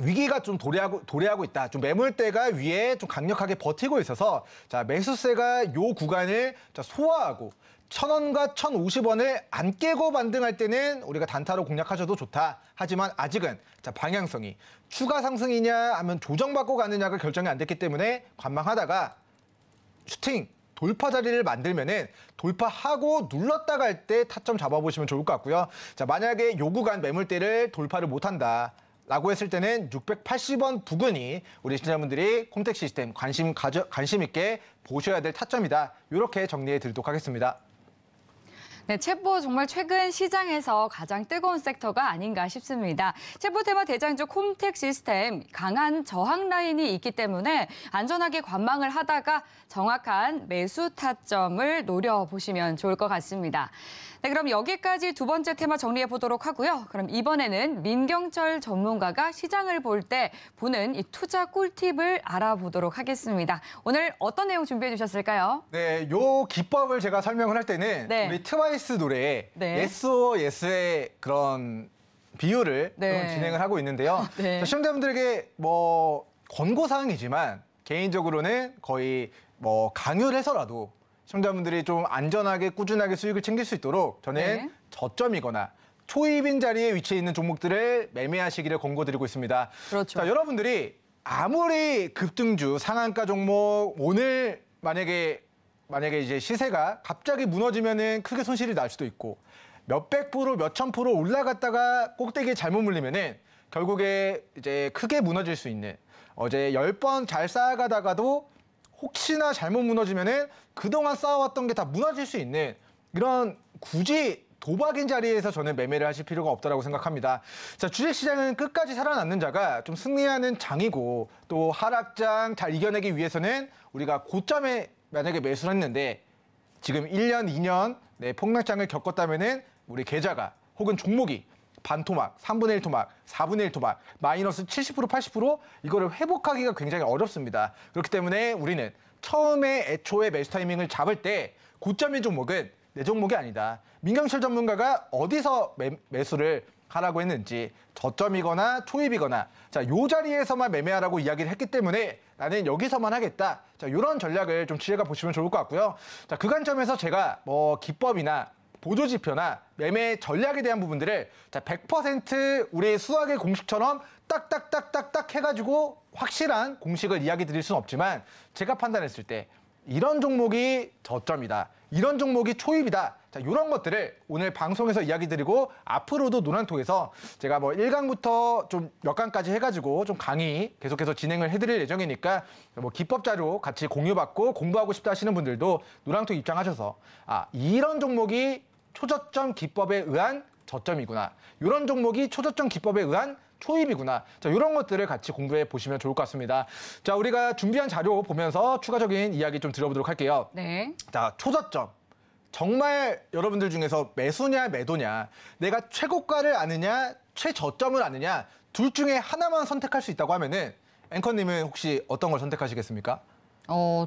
위기가 좀 도래하고 있다. 좀 매물대가 위에 좀 강력하게 버티고 있어서 자, 매수세가 요 구간을 자, 소화하고 1,000원과 1,050원을 안 깨고 반등할 때는 우리가 단타로 공략하셔도 좋다. 하지만 아직은 자, 방향성이 추가 상승이냐 하면 조정받고 가느냐가 결정이 안 됐기 때문에 관망하다가 슈팅 돌파 자리를 만들면은 돌파하고 눌렀다 갈 때 타점 잡아보시면 좋을 것 같고요. 자, 만약에 요 구간 매물대를 돌파를 못한다 라고 했을 때는 680원 부근이 우리 시청자분들이 컴택 시스템 관심 있게 보셔야 될 타점이다. 이렇게 정리해 드리도록 하겠습니다. 네, 챗보 정말 최근 시장에서 가장 뜨거운 섹터가 아닌가 싶습니다. 챗보 테마 대장주 컴택 시스템 강한 저항 라인이 있기 때문에 안전하게 관망을 하다가 정확한 매수 타점을 노려보시면 좋을 것 같습니다. 네, 그럼 여기까지 두 번째 테마 정리해 보도록 하고요. 그럼 이번에는 민경철 전문가가 시장을 볼 때 보는 이 투자 꿀팁을 알아보도록 하겠습니다. 오늘 어떤 내용 준비해 주셨을까요? 네, 요 기법을 제가 설명을 할 때는 네. 우리 트와이스 노래에 네. Yes or Yes의 그런 비유를 네. 진행을 하고 있는데요. 네. 자, 시청자분들에게 권고사항이지만 개인적으로는 거의 강요를 해서라도 시청자분들이 좀 안전하게 꾸준하게 수익을 챙길 수 있도록 저는 네. 저점이거나 초입인 자리에 위치해 있는 종목들을 매매하시기를 권고드리고 있습니다. 그렇죠. 자, 여러분들이 아무리 급등주 상한가 종목 오늘 만약에 이제 시세가 갑자기 무너지면은 크게 손실이 날 수도 있고 몇백 프로, 몇천 프로 올라갔다가 꼭대기에 잘못 물리면은 결국에 이제 크게 무너질 수 있는 어제 10번 잘 쌓아가다가도 혹시나 잘못 무너지면은 그동안 쌓아왔던 게 다 무너질 수 있는 이런 굳이 도박인 자리에서 저는 매매를 하실 필요가 없다고 생각합니다. 자, 주식시장은 끝까지 살아남는 자가 좀 승리하는 장이고 또 하락장 잘 이겨내기 위해서는 우리가 고점에 만약에 매수를 했는데 지금 1년, 2년 폭락장을 겪었다면은 우리 계좌가 혹은 종목이 반토막, 3분의 1 토막, 4분의 1 토막, 마이너스 70%, 80% 이거를 회복하기가 굉장히 어렵습니다. 그렇기 때문에 우리는 처음에 애초에 매수 타이밍을 잡을 때 고점인 종목은 내 종목이 아니다. 민경철 전문가가 어디서 매수를 하라고 했는지 저점이거나 초입이거나 자, 요 자리에서만 매매하라고 이야기를 했기 때문에 나는 여기서만 하겠다. 자, 이런 전략을 좀 취해가 보시면 좋을 것 같고요. 자, 그 관점에서 제가 기법이나 보조지표나 매매 전략에 대한 부분들을 자, 100% 우리 수학의 공식처럼 딱딱딱딱딱 해가지고 확실한 공식을 이야기 드릴 수는 없지만 제가 판단했을 때 이런 종목이 저점이다. 이런 종목이 초입이다. 자, 이런 것들을 오늘 방송에서 이야기 드리고 앞으로도 논란통에서 제가 뭐 1강부터 좀 몇 강까지 해가지고 좀 강의 계속해서 진행을 해드릴 예정이니까 뭐 기법 자료 같이 공유받고 공부하고 싶다 하시는 분들도 논란통 입장하셔서 이런 종목이 초저점 기법에 의한 저점이구나. 이런 종목이 초저점 기법에 의한 초입이구나. 자, 이런 것들을 같이 공부해 보시면 좋을 것 같습니다. 자, 우리가 준비한 자료 보면서 추가적인 이야기 좀 들어보도록 할게요. 네. 자, 초저점. 정말 여러분들 중에서 매수냐 매도냐, 내가 최고가를 아느냐 최저점을 아느냐, 둘 중에 하나만 선택할 수 있다고 하면은 앵커님은 혹시 어떤 걸 선택하시겠습니까?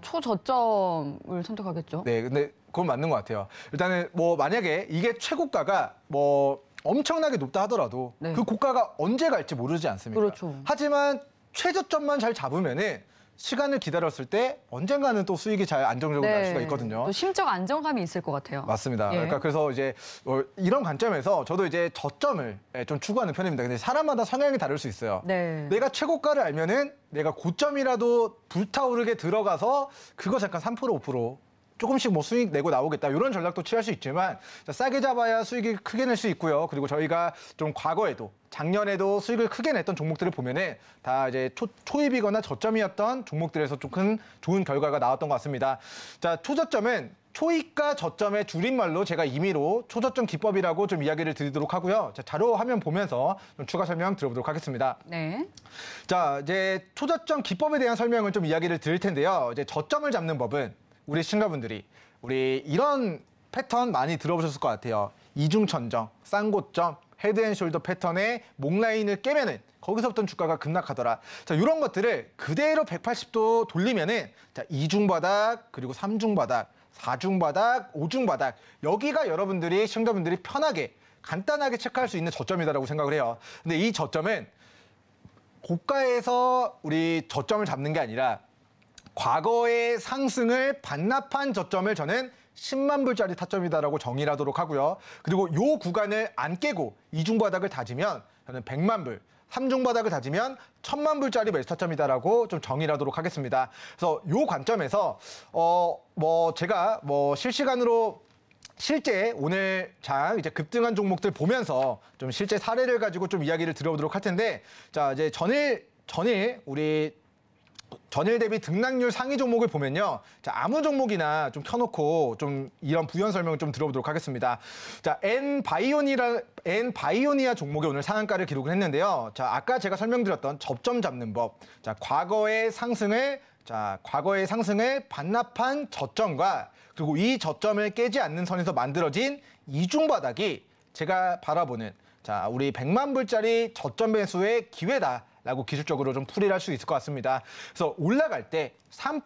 초저점을 선택하겠죠. 네, 근데 그건 맞는 것 같아요. 일단은 뭐 만약에 이게 최고가가 뭐 엄청나게 높다 하더라도 네. 그 고가가 언제 갈지 모르지 않습니까? 그렇죠. 하지만 최저점만 잘 잡으면은 시간을 기다렸을 때 언젠가는 또 수익이 잘 안정적으로 날 수가 있거든요. 또 심적 안정감이 있을 것 같아요. 맞습니다. 예. 그러니까 그래서 이제 이런 관점에서 저도 이제 저점을 좀 추구하는 편입니다. 근데 사람마다 성향이 다를 수 있어요. 네. 내가 최고가를 알면은 내가 고점이라도 불타오르게 들어가서 그거 잠깐 3% 5% 조금씩 뭐 수익 내고 나오겠다. 이런 전략도 취할 수 있지만 싸게 잡아야 수익이 크게 낼 수 있고요. 그리고 저희가 좀 과거에도 작년에도 수익을 크게 냈던 종목들을 보면은 다 이제 초입이거나 저점이었던 종목들에서 좀 큰 좋은 결과가 나왔던 것 같습니다. 자, 초저점은 초입과 저점의 줄임말로 제가 임의로 초저점 기법이라고 좀 이야기를 드리도록 하고요. 자, 자료 화면 보면서 좀 추가 설명 들어보도록 하겠습니다. 네. 자, 이제 초저점 기법에 대한 설명을 좀 이야기를 드릴 텐데요. 이제 저점을 잡는 법은 우리 시청자분들이 우리 이런 패턴 많이 들어보셨을 것 같아요. 이중천정, 쌍고점, 헤드앤숄더 패턴의 목라인을 깨면은 거기서부터 주가가 급락하더라. 자, 이런 것들을 그대로 180도 돌리면은 자, 2중바닥, 그리고 3중바닥, 4중바닥, 5중바닥 여기가 여러분들이 시청자분들이 편하게 간단하게 체크할 수 있는 저점이다라고 생각을 해요. 근데 이 저점은 고가에서 우리 저점을 잡는 게 아니라 과거의 상승을 반납한 저점을 저는 10만 불짜리 타점이다라고 정의를 하도록 하고요. 그리고 이 구간을 안 깨고 이중바닥을 다지면 저는 100만 불, 3중바닥을 다지면 1000만 불짜리 매수 타점이다라고 좀 정의를 하도록 하겠습니다. 그래서 이 관점에서 제가 실시간으로 실제 오늘 장 이제 급등한 종목들 보면서 좀 실제 사례를 가지고 좀 이야기를 들어보도록 할 텐데, 자, 이제 전일 우리 전일 대비 등락률 상위 종목을 보면요. 자, 아무 종목이나 좀 켜놓고 좀 이런 부연 설명을 좀 들어보도록 하겠습니다. 자, 엔바이오니아 종목이 오늘 상한가를 기록을 했는데요. 자, 아까 제가 설명드렸던 접점 잡는 법. 자, 과거의 상승을 반납한 저점과 그리고 이 저점을 깨지 않는 선에서 만들어진 이중바닥이 제가 바라보는 자, 우리 100만 불짜리 저점 매수의 기회다. 라고 기술적으로 좀 풀이를 할 수 있을 것 같습니다. 그래서 올라갈 때 3%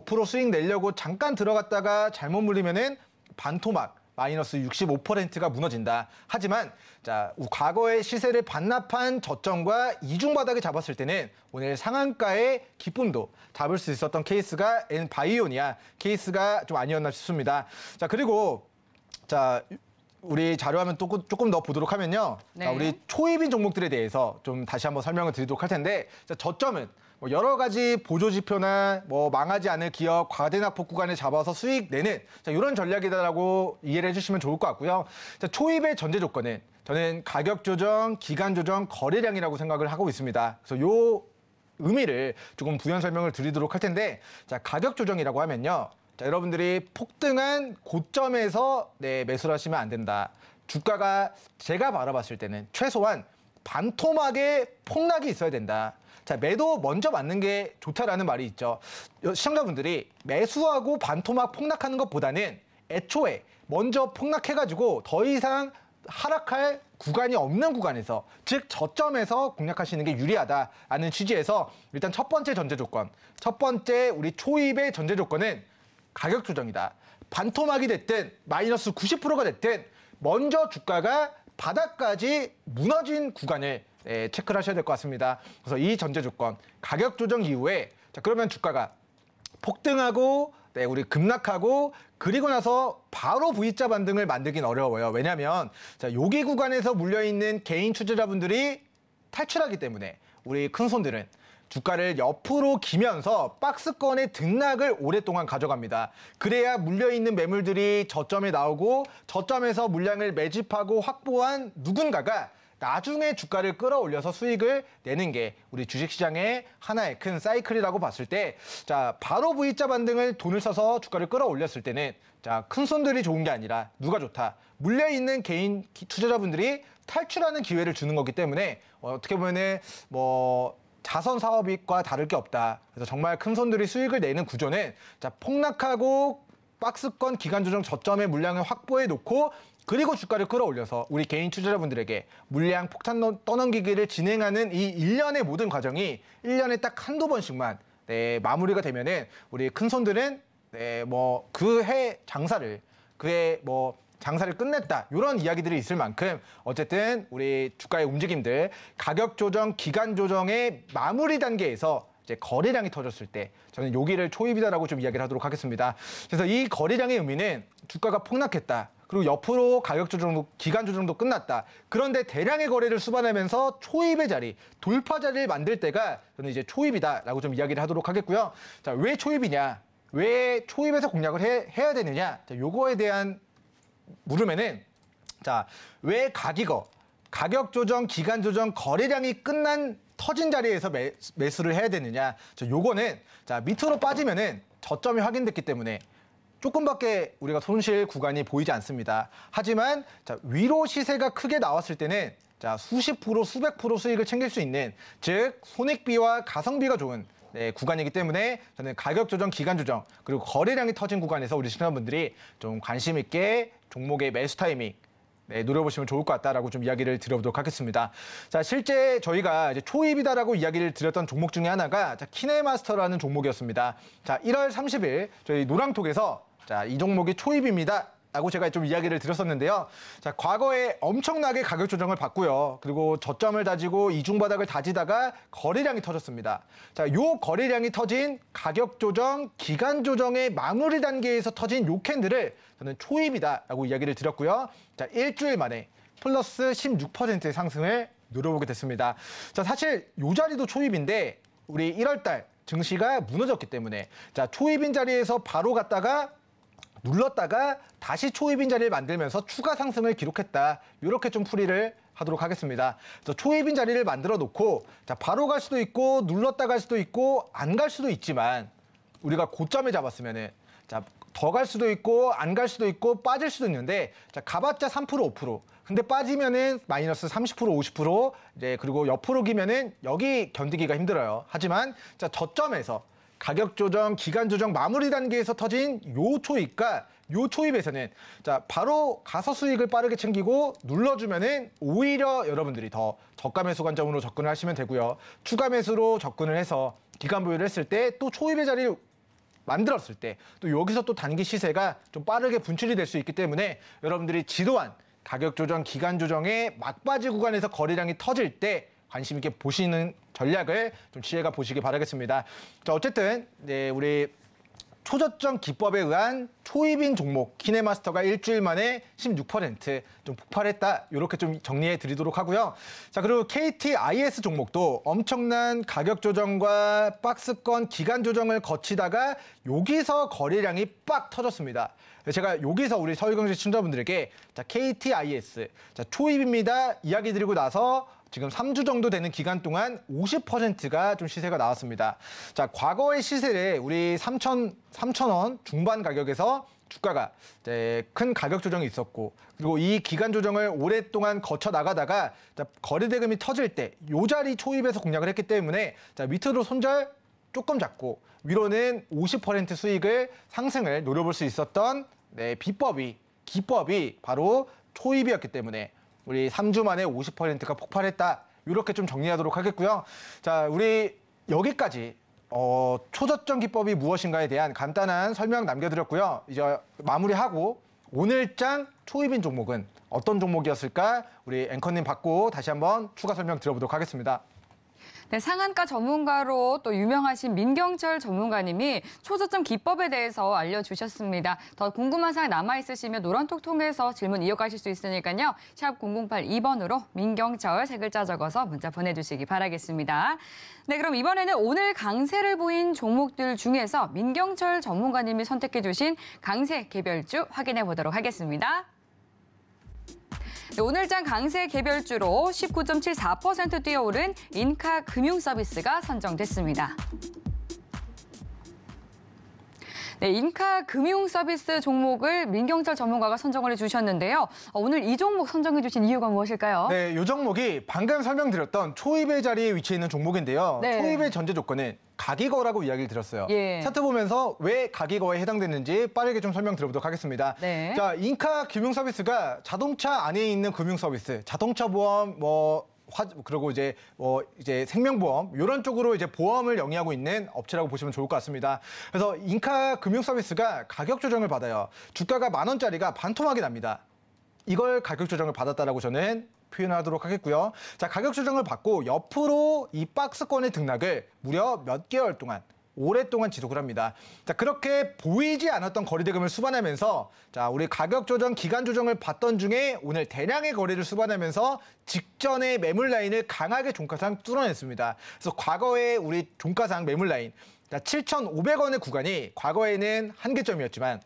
5% 수익 내려고 잠깐 들어갔다가 잘못 물리면은 반토막 마이너스 65%가 무너진다. 하지만 자, 과거의 시세를 반납한 저점과 이중바닥을 잡았을 때는 오늘 상한가의 기쁨도 잡을 수 있었던 케이스가 엔바이오니아 케이스가 좀 아니었나 싶습니다. 자, 그리고 자, 우리 자료화면 조금 더 보도록 하면요. 네. 자, 우리 초입인 종목들에 대해서 좀 다시 한번 설명을 드리도록 할 텐데, 자, 저점은 뭐 여러 가지 보조 지표나 뭐 망하지 않을 기업, 과대낙폭 구간을 잡아서 수익 내는 자, 이런 전략이다라고 이해를 해주시면 좋을 것 같고요. 자, 초입의 전제 조건은 저는 가격 조정, 기간 조정, 거래량이라고 생각을 하고 있습니다. 그래서 요 의미를 조금 부연 설명을 드리도록 할 텐데, 자, 가격 조정이라고 하면요. 자, 여러분들이 폭등한 고점에서 매수를 하시면 안 된다. 주가가 제가 바라봤을 때는 최소한 반토막의 폭락이 있어야 된다. 자, 매도 먼저 맞는 게 좋다라는 말이 있죠. 시청자분들이 매수하고 반토막 폭락하는 것보다는 애초에 먼저 폭락해가지고 더 이상 하락할 구간이 없는 구간에서, 즉 저점에서 공략하시는 게 유리하다라는 취지에서 일단 첫 번째 전제 조건, 첫 번째 우리 초입의 전제 조건은 가격 조정이다. 반토막이 됐든 마이너스 90%가 됐든 먼저 주가가 바닥까지 무너진 구간을 체크를 하셔야 될 것 같습니다. 그래서 이 전제 조건, 가격 조정 이후에 자, 그러면 주가가 폭등하고 우리 급락하고 그리고 나서 바로 V자 반등을 만들긴 어려워요. 왜냐하면 자, 여기 구간에서 물려있는 개인 투자자분들이 탈출하기 때문에 우리 큰 손들은 주가를 옆으로 기면서 박스권의 등락을 오랫동안 가져갑니다. 그래야 물려있는 매물들이 저점에 나오고 저점에서 물량을 매집하고 확보한 누군가가 나중에 주가를 끌어올려서 수익을 내는 게 우리 주식시장의 하나의 큰 사이클이라고 봤을 때, 자, 바로 V자 반등을 돈을 써서 주가를 끌어올렸을 때는, 자, 큰 손들이 좋은 게 아니라 누가 좋다? 물려있는 개인 투자자분들이 탈출하는 기회를 주는 거기 때문에 어떻게 보면은 자선 사업과 다를 게 없다. 그래서 정말 큰 손들이 수익을 내는 구조는, 자, 폭락하고 박스권 기간 조정 저점의 물량을 확보해 놓고 그리고 주가를 끌어올려서 우리 개인 투자자분들에게 물량 폭탄 떠넘기기를 진행하는 이 일련의 모든 과정이 1년에 딱 한두 번씩만 마무리가 되면은 우리 큰 손들은 그 해 장사를 장사를 끝냈다, 이런 이야기들이 있을 만큼 어쨌든 우리 주가의 움직임들, 가격 조정, 기간 조정의 마무리 단계에서 이제 거래량이 터졌을 때 저는 여기를 초입이다라고 좀 이야기를 하도록 하겠습니다. 그래서 이 거래량의 의미는 주가가 폭락했다, 그리고 옆으로 가격 조정도, 기간 조정도 끝났다. 그런데 대량의 거래를 수반하면서 초입의 자리, 돌파 자리를 만들 때가 저는 이제 초입이다라고 좀 이야기를 하도록 하겠고요. 자, 왜 초입이냐? 왜 초입에서 공략을 해야 되느냐? 자, 요거에 대한 물으면은, 자, 왜 가격 조정, 기간 조정, 거래량이 끝난 터진 자리에서 매수를 해야 되느냐? 자, 요거는, 자, 밑으로 빠지면은 저점이 확인됐기 때문에 조금밖에 우리가 손실 구간이 보이지 않습니다. 하지만, 자, 위로 시세가 크게 나왔을 때는, 자, 수십 프로, 수백 프로 수익을 챙길 수 있는, 즉 손익비와 가성비가 좋은 구간이기 때문에 저는 가격 조정, 기간 조정, 그리고 거래량이 터진 구간에서 우리 시청자분들이 좀 관심 있게 종목의 매수 타이밍 노려보시면 좋을 것 같다라고 좀 이야기를 드려보도록 하겠습니다. 자, 실제 저희가 이제 초입이다라고 이야기를 드렸던 종목 중에 하나가, 자, 키네마스터라는 종목이었습니다. 자, 1월 30일 저희 노랑톡에서, 자, 이 종목이 초입입니다 라고 제가 좀 이야기를 드렸었는데요. 자, 과거에 엄청나게 가격 조정을 받고요. 그리고 저점을 다지고 이중바닥을 다지다가 거래량이 터졌습니다. 자, 요 거래량이 터진 가격 조정, 기간 조정의 마무리 단계에서 터진 요 캔들을 저는 초입이다라고 이야기를 드렸고요. 자, 일주일 만에 플러스 16%의 상승을 노려보게 됐습니다. 자, 사실 요 자리도 초입인데 우리 1월달 증시가 무너졌기 때문에, 자, 초입인 자리에서 바로 갔다가 눌렀다가 다시 초입인 자리를 만들면서 추가 상승을 기록했다, 이렇게 좀 풀이를 하도록 하겠습니다. 그래서 초입인 자리를 만들어 놓고, 자, 바로 갈 수도 있고 눌렀다 갈 수도 있고 안 갈 수도 있지만, 우리가 고점에 잡았으면은, 자, 더 갈 수도 있고 안 갈 수도 있고 빠질 수도 있는데, 자, 가봤자 3% 5%, 근데 빠지면은 마이너스 30% 50%, 이제 그리고 옆으로 기면은 여기 견디기가 힘들어요. 하지만, 자, 저점에서 가격 조정, 기간 조정 마무리 단계에서 터진 요 초입과 요 초입에서는, 자, 바로 가서 수익을 빠르게 챙기고 눌러주면은 오히려 여러분들이 더 저가 매수 관점으로 접근을 하시면 되고요. 추가 매수로 접근을 해서 기간 보유를 했을 때, 또 초입의 자리를 만들었을 때 또 여기서 또 단기 시세가 좀 빠르게 분출이 될 수 있기 때문에 여러분들이 지도한 가격 조정, 기간 조정의 막바지 구간에서 거래량이 터질 때 관심 있게 보시는 전략을 좀 취해가 보시기 바라겠습니다. 자, 어쨌든 우리 초저점 기법에 의한 초입인 종목 키네마스터가 일주일 만에 16% 좀 폭발했다, 이렇게 좀 정리해 드리도록 하고요. 자, 그리고 KTIS 종목도 엄청난 가격 조정과 박스권 기간 조정을 거치다가 여기서 거래량이 빡 터졌습니다. 제가 여기서 우리 서울경제 시청자분들에게, 자, KTIS, 자, 초입입니다 이야기 드리고 나서 지금 3주 정도 되는 기간 동안 50%가 좀 시세가 나왔습니다. 자, 과거의 시세를 우리 3,000원 중반 가격에서 주가가 이제 큰 가격 조정이 있었고, 그리고 이 기간 조정을 오랫동안 거쳐 나가다가, 자, 거래 대금이 터질 때 요 자리 초입에서 공략을 했기 때문에, 자, 밑으로 손절 조금 잡고 위로는 50% 수익을 상승을 노려볼 수 있었던 기법이 바로 초입이었기 때문에 우리 3주 만에 50%가 폭발했다, 이렇게 좀 정리하도록 하겠고요. 자, 우리 여기까지 초저점 기법이 무엇인가에 대한 간단한 설명 남겨드렸고요. 이제 마무리하고 오늘장 초입인 종목은 어떤 종목이었을까, 우리 앵커님 받고 다시 한번 추가 설명 드려보도록 하겠습니다. 네, 상한가 전문가로 또 유명하신 민경철 전문가님이 초저점 기법에 대해서 알려주셨습니다. 더 궁금한 사항 남아있으시면 노란톡 통해서 질문 이어가실 수 있으니까요. 샵 0082번으로 민경철 세 글자 적어서 문자 보내주시기 바라겠습니다. 네, 그럼 이번에는 오늘 강세를 보인 종목들 중에서 민경철 전문가님이 선택해 주신 강세 개별주 확인해 보도록 하겠습니다. 네, 오늘장 강세 개별주로 19.74% 뛰어오른 인카 금융서비스가 선정됐습니다. 네, 인카 금융서비스 종목을 민경철 전문가가 선정을 해주셨는데요. 오늘 이 종목 선정해 주신 이유가 무엇일까요? 네, 이 종목이 방금 설명드렸던 초입의 자리에 위치해 있는 종목인데요. 네. 초입의 전제 조건은 가기거라고 이야기를 드렸어요. 예. 차트 보면서 왜 가기거에 해당되는지 빠르게 좀 설명드려보도록 하겠습니다. 네. 자, 인카 금융서비스가 자동차 안에 있는 금융서비스, 자동차 보험, 그리고 이제 생명보험 이런 쪽으로 이제 보험을 영위하고 있는 업체라고 보시면 좋을 것 같습니다. 그래서 인카 금융서비스가 가격 조정을 받아요. 주가가 10,000원짜리가 반토막이 납니다. 이걸 가격 조정을 받았다라고 저는 표현하도록 하겠고요. 자, 가격 조정을 받고 옆으로 이 박스권의 등락을 무려 몇 개월 동안 오랫동안 지속을 합니다. 자, 그렇게 보이지 않았던 거래대금을 수반하면서 자, 우리 가격 조정, 기간 조정을 받던 중에 오늘 대량의 거래를 수반하면서 직전의 매물 라인을 강하게 종가상 뚫어냈습니다. 그래서 과거에 우리 종가상 매물 라인 7,500원의 구간이 과거에는 한계점이었지만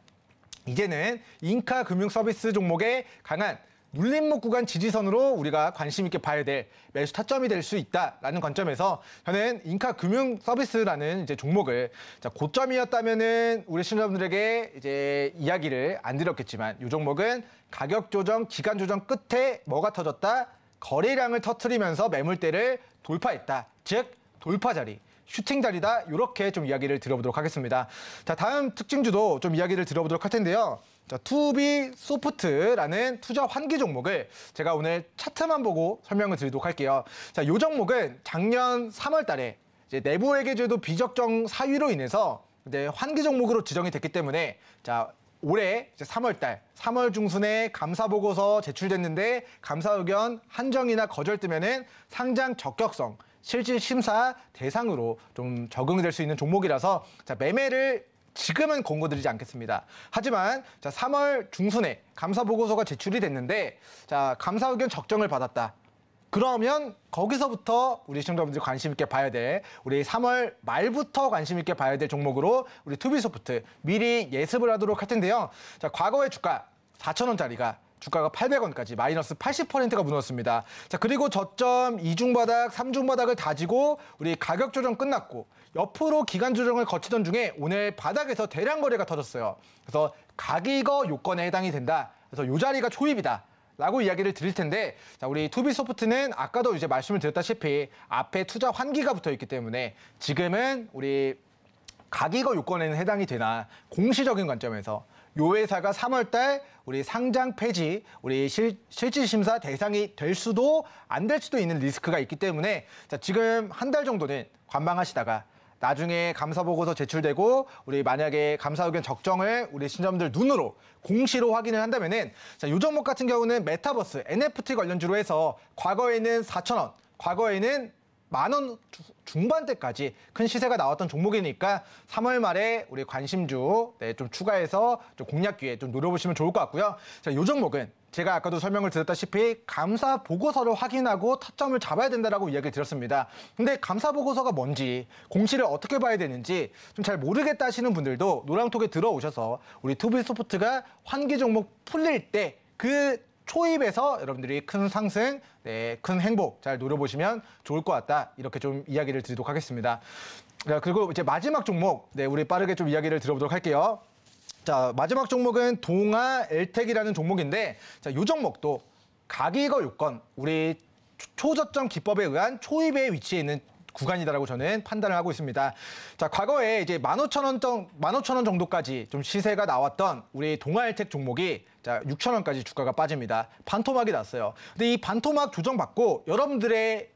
이제는 인카 금융 서비스 종목의 강한 눌림목 구간 지지선으로 우리가 관심 있게 봐야 될 매수 타점이 될 수 있다라는 관점에서 저는 인카 금융 서비스라는 이제 종목을 고점이었다면은 우리 시청자분들에게 이제 이야기를 안 드렸겠지만 이 종목은 가격 조정, 기간 조정 끝에 뭐가 터졌다? 거래량을 터트리면서 매물대를 돌파했다. 즉 돌파 자리. 슈팅 자리다. 이렇게 좀 이야기를 드려보도록 하겠습니다. 자, 다음 특징주도 좀 이야기를 드려보도록 할 텐데요. 자, 투비 소프트라는 투자 환기 종목을 제가 오늘 차트만 보고 설명을 드리도록 할게요. 자, 이 종목은 작년 3월 달에 이제 내부회계제도 비적정 사유로 인해서 이제 환기 종목으로 지정이 됐기 때문에 자, 올해 이제 3월 중순에 감사 보고서 제출됐는데 감사 의견 한정이나 거절 뜨면은 상장 적격성 실질 심사 대상으로 좀 적응이 될 수 있는 종목이라서 자, 매매를 지금은 권고드리지 않겠습니다. 하지만 자, 3월 중순에 감사 보고서가 제출이 됐는데 자, 감사 의견 적정을 받았다. 그러면 거기서부터 우리 시청자분들이 관심 있게 봐야 될 우리 3월 말부터 관심 있게 봐야 될 종목으로 우리 투비소프트 미리 예습을 하도록 할 텐데요. 자, 과거의 주가 4,000원짜리가 주가가 800원까지 마이너스 80%가 무너졌습니다. 자, 그리고 저점 2중 바닥, 3중 바닥을 다지고 우리 가격 조정 끝났고 옆으로 기간 조정을 거치던 중에 오늘 바닥에서 대량 거래가 터졌어요. 그래서 가기거 요건에 해당이 된다. 그래서 이 자리가 초입이다. 라고 이야기를 드릴 텐데 자, 우리 투비소프트는 아까도 이제 말씀을 드렸다시피 앞에 투자 환기가 붙어 있기 때문에 지금은 우리 가기거 요건에는 해당이 되나 공시적인 관점에서 요 회사가 3월달 우리 상장 폐지, 우리 실질 심사 대상이 될 수도 안 될 수도 있는 리스크가 있기 때문에 자, 지금 한 달 정도는 관망하시다가 나중에 감사 보고서 제출되고 우리 만약에 감사 의견 적정을 우리 신점들 눈으로 공시로 확인을 한다면은 자, 이 종목 같은 경우는 메타버스, NFT 관련주로 해서 과거에는 4,000원, 과거에는 10,000원 중반대까지 큰 시세가 나왔던 종목이니까 3월 말에 우리 관심주 좀 추가해서 좀 공략 기회 좀 노려보시면 좋을 것 같고요. 자, 이 종목은 제가 아까도 설명을 드렸다시피 감사 보고서를 확인하고 타점을 잡아야 된다라고 이야기를 드렸습니다. 근데 감사 보고서가 뭔지 공시를 어떻게 봐야 되는지 좀 잘 모르겠다 하시는 분들도 노랑톡에 들어오셔서 우리 투비소프트가 환기 종목 풀릴 때 그 초입에서 여러분들이 큰 상승, 큰 행복 잘 노려보시면 좋을 것 같다. 이렇게 좀 이야기를 드리도록 하겠습니다. 그리고 이제 마지막 종목, 우리 빠르게 좀 이야기를 들어보도록 할게요. 자, 마지막 종목은 동아 엘텍이라는 종목인데, 자, 이 종목도 가기거 요건, 우리 초저점 기법에 의한 초입에 위치해 있는 구간이다라고 저는 판단을 하고 있습니다. 자, 과거에 이제 15,000원 정도까지 좀 시세가 나왔던 우리 동아엘텍 종목이 자, 6,000원까지 주가가 빠집니다. 반토막이 났어요. 근데 이 반토막 조정받고 여러분들의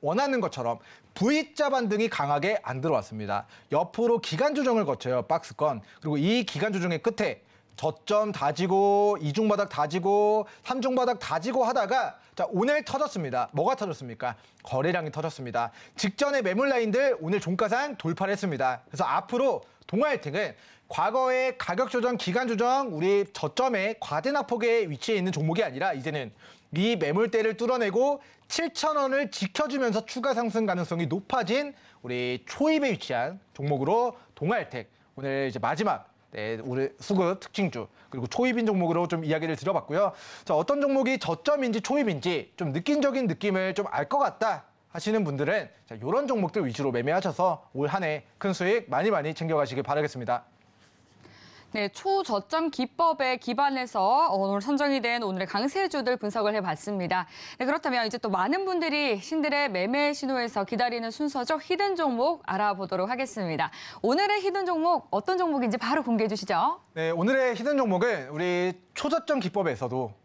원하는 것처럼 V자 반등이 강하게 안 들어왔습니다. 옆으로 기간 조정을 거쳐요, 박스권. 그리고 이 기간 조정의 끝에 저점 다지고 2중 바닥 다지고 3중 바닥 다지고 하다가 자, 오늘 터졌습니다. 뭐가 터졌습니까? 거래량이 터졌습니다. 직전의 매물 라인들 오늘 종가상 돌파를 했습니다. 그래서 앞으로 동아일텍은 과거의 가격 조정, 기간 조정, 우리 저점의 과대낙폭에 위치해 있는 종목이 아니라 이제는 이 매물대를 뚫어내고 7,000원을 지켜주면서 추가 상승 가능성이 높아진 우리 초입에 위치한 종목으로 동아일텍 오늘 이제 마지막 우리 수급 특징주 그리고 초입인 종목으로 좀 이야기를 드려봤고요. 자, 어떤 종목이 저점인지 초입인지 좀 느낌적인 느낌을 좀 알 것 같다 하시는 분들은 자, 이런 종목들 위주로 매매하셔서 올 한 해 큰 수익 많이 챙겨가시길 바라겠습니다. 네, 초저점 기법에 기반해서 오늘 선정이 된 오늘의 강세주들 분석을 해봤습니다. 네, 그렇다면 이제 또 많은 분들이 신들의 매매 신호에서 기다리는 순서죠. 히든 종목 알아보도록 하겠습니다. 오늘의 히든 종목 어떤 종목인지 바로 공개해 주시죠. 네, 오늘의 히든 종목은 우리 초저점 기법에서도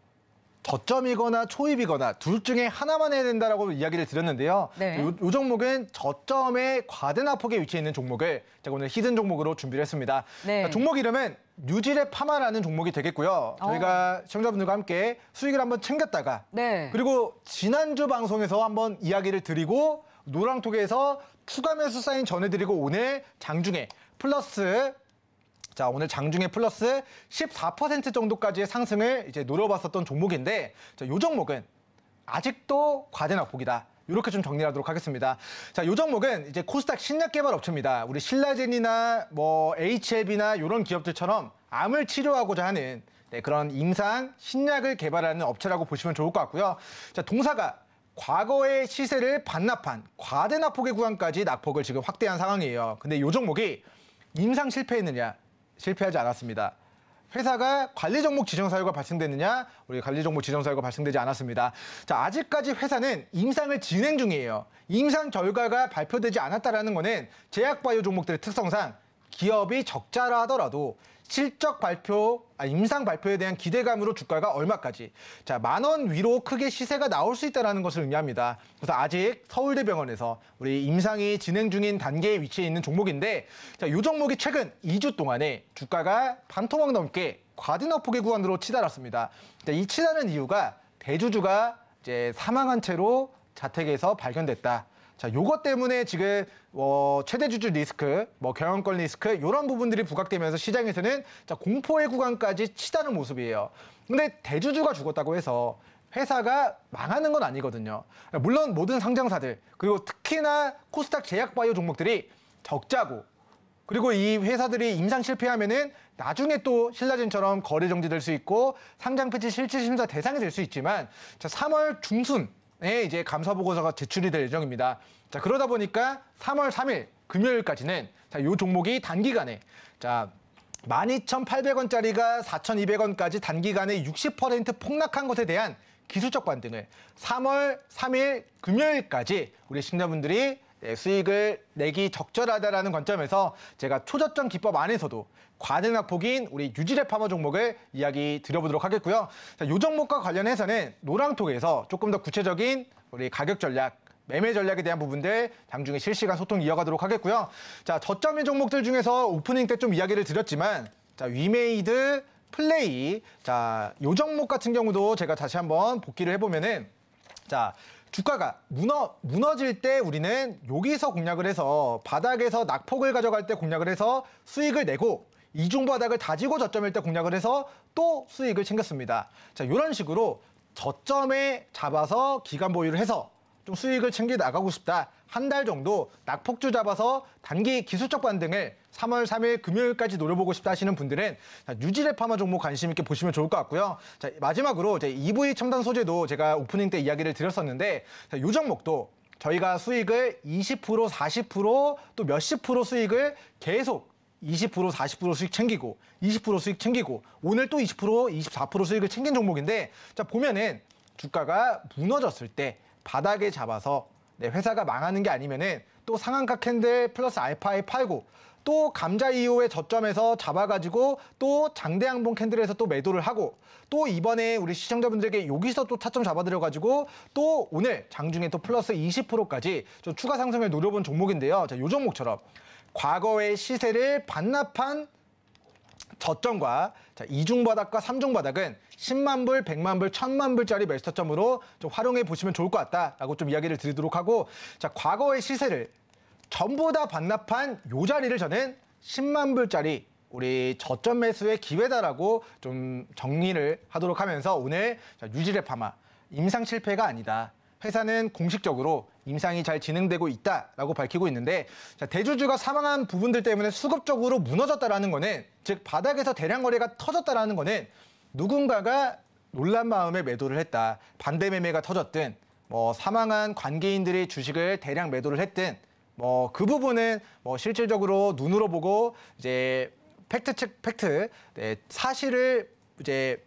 저점이거나 초입이거나 둘 중에 하나만 해야 된다라고 이야기를 드렸는데요. 네. 이 종목은 저점의 과대낙폭에 위치해 있는 종목을 제가 오늘 히든 종목으로 준비를 했습니다. 네. 종목 이름은 뉴질의 파마라는 종목이 되겠고요. 저희가 시청자분들과 함께 수익을 한번 챙겼다가 네. 그리고 지난주 방송에서 한번 이야기를 드리고 노랑톡에서 추가 매수 사인 전해드리고 오늘 장중에 플러스 자, 오늘 장중에 플러스 14% 정도까지의 상승을 이제 노려봤었던 종목인데, 자, 이 종목은 아직도 과대낙폭이다. 이렇게 좀 정리하도록 하겠습니다. 자, 이 종목은 이제 코스닥 신약 개발 업체입니다. 우리 신라젠이나 뭐 HLB나 이런 기업들처럼 암을 치료하고자 하는 그런 임상 신약을 개발하는 업체라고 보시면 좋을 것 같고요. 자, 동사가 과거의 시세를 반납한 과대낙폭의 구간까지 낙폭을 지금 확대한 상황이에요. 근데 이 종목이 임상 실패했느냐? 실패하지 않았습니다. 회사가 관리 종목 지정 사유가 발생됐느냐? 우리 관리 종목 지정 사유가 발생되지 않았습니다. 자, 아직까지 회사는 임상을 진행 중이에요. 임상 결과가 발표되지 않았다라는 거는 제약바이오 종목들의 특성상 기업이 적자라 하더라도 실적 발표, 임상 발표에 대한 기대감으로 주가가 얼마까지 자, 10,000원 위로 크게 시세가 나올 수 있다는 것을 의미합니다. 그래서 아직 서울대병원에서 우리 임상이 진행 중인 단계에 위치해 있는 종목인데 자, 이 종목이 최근 2주 동안에 주가가 반토막 넘게 과대낙폭의 구간으로 치달았습니다. 자, 이 치달은 이유가 대주주가 이제 사망한 채로 자택에서 발견됐다. 자, 요것 때문에 지금 최대 주주 리스크, 경영권 리스크 이런 부분들이 부각되면서 시장에서는 자, 공포의 구간까지 치다는 모습이에요. 근데 대주주가 죽었다고 해서 회사가 망하는 건 아니거든요. 물론 모든 상장사들 그리고 특히나 코스닥 제약바이오 종목들이 적자고 그리고 이 회사들이 임상 실패하면은 나중에 또 신라젠처럼 거래 정지될 수 있고 상장 폐지 실질 심사 대상이 될 수 있지만 자, 3월 중순 이제 감사 보고서가 제출이 될 예정입니다. 자, 그러다 보니까 3월 3일 금요일까지는 자, 이 종목이 단기간에 자, 12,800원짜리가 4,200원까지 단기간에 60% 폭락한 것에 대한 기술적 반등을 3월 3일 금요일까지 우리 시청자분들이 수익을 내기 적절하다라는 관점에서 제가 초저점 기법 안에서도 과대낙폭인 우리 뉴질의 파마 종목을 이야기 드려보도록 하겠고요. 자, 이 종목과 관련해서는 노랑톡에서 조금 더 구체적인 우리 가격 전략, 매매 전략에 대한 부분들 장중에 실시간 소통 이어가도록 하겠고요. 자, 저점인 종목들 중에서 오프닝 때 좀 이야기를 드렸지만 자, 위메이드, 플레이, 자, 이 종목 같은 경우도 제가 다시 한번 복기를 해보면은 자, 주가가 무너질 때 우리는 여기서 공략을 해서 바닥에서 낙폭을 가져갈 때 공략을 해서 수익을 내고 이중 바닥을 다지고 저점일 때 공략을 해서 또 수익을 챙겼습니다. 자, 이런 식으로 저점에 잡아서 기간 보유를 해서 좀 수익을 챙겨 나가고 싶다. 한 달 정도 낙폭주 잡아서 단기 기술적 반등을 3월 3일 금요일까지 노려보고 싶다 하시는 분들은 뉴질의 파마 종목 관심 있게 보시면 좋을 것 같고요. 자, 마지막으로 EV 첨단 소재도 제가 오프닝 때 이야기를 드렸었는데 자, 이 종목도 저희가 수익을 20%, 40%, 또 몇십 프로 수익을 계속 20%, 40% 수익 챙기고 20% 수익 챙기고 오늘 또 20%, 24% 수익을 챙긴 종목인데 자, 보면은 주가가 무너졌을 때 바닥에 잡아서 회사가 망하는 게 아니면은 또 상한가 캔들 플러스 알파에 팔고 또 감자 이후에 저점에서 잡아가지고 또 장대 양봉 캔들에서 또 매도를 하고 또 이번에 우리 시청자분들에게 여기서 또 타점 잡아드려가지고 또 오늘 장중에 또 플러스 20%까지 좀 추가 상승을 노려본 종목인데요. 자, 이 종목처럼 과거의 시세를 반납한 저점과 이중바닥과 삼중바닥은 10만 불, 100만 불, 1000만 불짜리 매수타점으로 좀 활용해 보시면 좋을 것 같다라고 좀 이야기를 드리도록 하고, 자, 과거의 시세를 전부 다 반납한 요 자리를 저는 10만 불짜리 우리 저점 매수의 기회다라고 좀 정리를 하도록 하면서 오늘 유지랩 파마, 임상 실패가 아니다. 회사는 공식적으로 임상이 잘 진행되고 있다라고 밝히고 있는데, 자, 대주주가 사망한 부분들 때문에 수급적으로 무너졌다라는 거는, 즉 바닥에서 대량 거래가 터졌다라는 거는 누군가가 놀란 마음에 매도를 했다. 반대 매매가 터졌든 뭐 사망한 관계인들이 주식을 대량 매도를 했든 뭐 그 부분은 뭐 실질적으로 눈으로 보고 이제 사실을 이제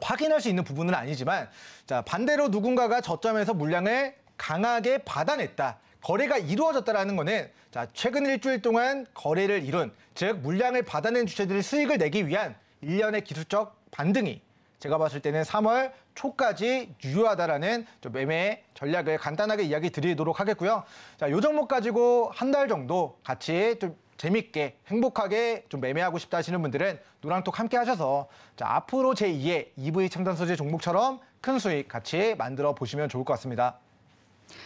확인할 수 있는 부분은 아니지만, 자, 반대로 누군가가 저점에서 물량을 강하게 받아냈다. 거래가 이루어졌다라는 거는, 자, 최근 일주일 동안 거래를 이룬, 즉 물량을 받아낸 주체들이 수익을 내기 위한 일련의 기술적 반등이 제가 봤을 때는 3월 초까지 유효하다라는 좀 매매 전략을 간단하게 이야기 드리도록 하겠고요. 자, 요 종목 가지고 한 달 정도 같이 좀 재밌게 행복하게 좀 매매하고 싶다 하시는 분들은 노랑톡 함께 하셔서, 자, 앞으로 제2의 EV 첨단 소재 종목처럼 큰 수익 같이 만들어 보시면 좋을 것 같습니다.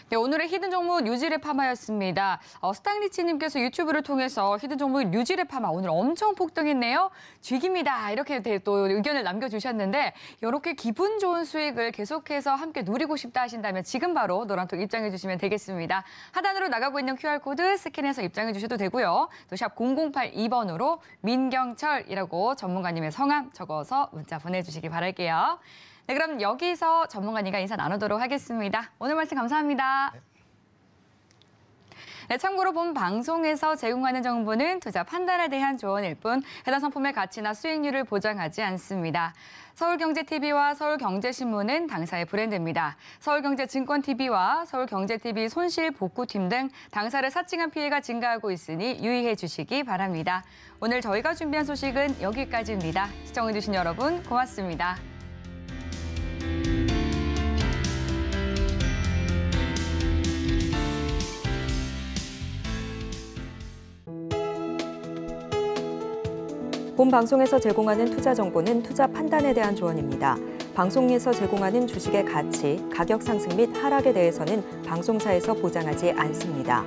네, 오늘의 히든 종목 유지랩 파마였습니다. 스탕리치님께서 유튜브를 통해서 히든 종목 유지랩 파마 오늘 엄청 폭등했네요. 쥐깁니다. 이렇게 또 의견을 남겨주셨는데, 이렇게 기분 좋은 수익을 계속해서 함께 누리고 싶다 하신다면 지금 바로 노란톡 입장해 주시면 되겠습니다. 하단으로 나가고 있는 QR코드 스캔해서 입장해 주셔도 되고요. 또 샵 0082번으로 민경철이라고 전문가님의 성함 적어서 문자 보내주시기 바랄게요. 네, 그럼 여기서 전문가님과 인사 나누도록 하겠습니다. 오늘 말씀 감사합니다. 네, 참고로 본 방송에서 제공하는 정보는 투자 판단에 대한 조언일 뿐 해당 상품의 가치나 수익률을 보장하지 않습니다. 서울경제TV와 서울경제신문은 당사의 브랜드입니다. 서울경제증권TV와 서울경제TV 손실복구팀 등 당사를 사칭한 피해가 증가하고 있으니 유의해 주시기 바랍니다. 오늘 저희가 준비한 소식은 여기까지입니다. 시청해주신 여러분 고맙습니다. 본 방송에서 제공하는 투자 정보는 투자 판단에 대한 조언입니다. 방송에서 제공하는 주식의 가치, 가격 상승 및 하락에 대해서는 방송사에서 보장하지 않습니다.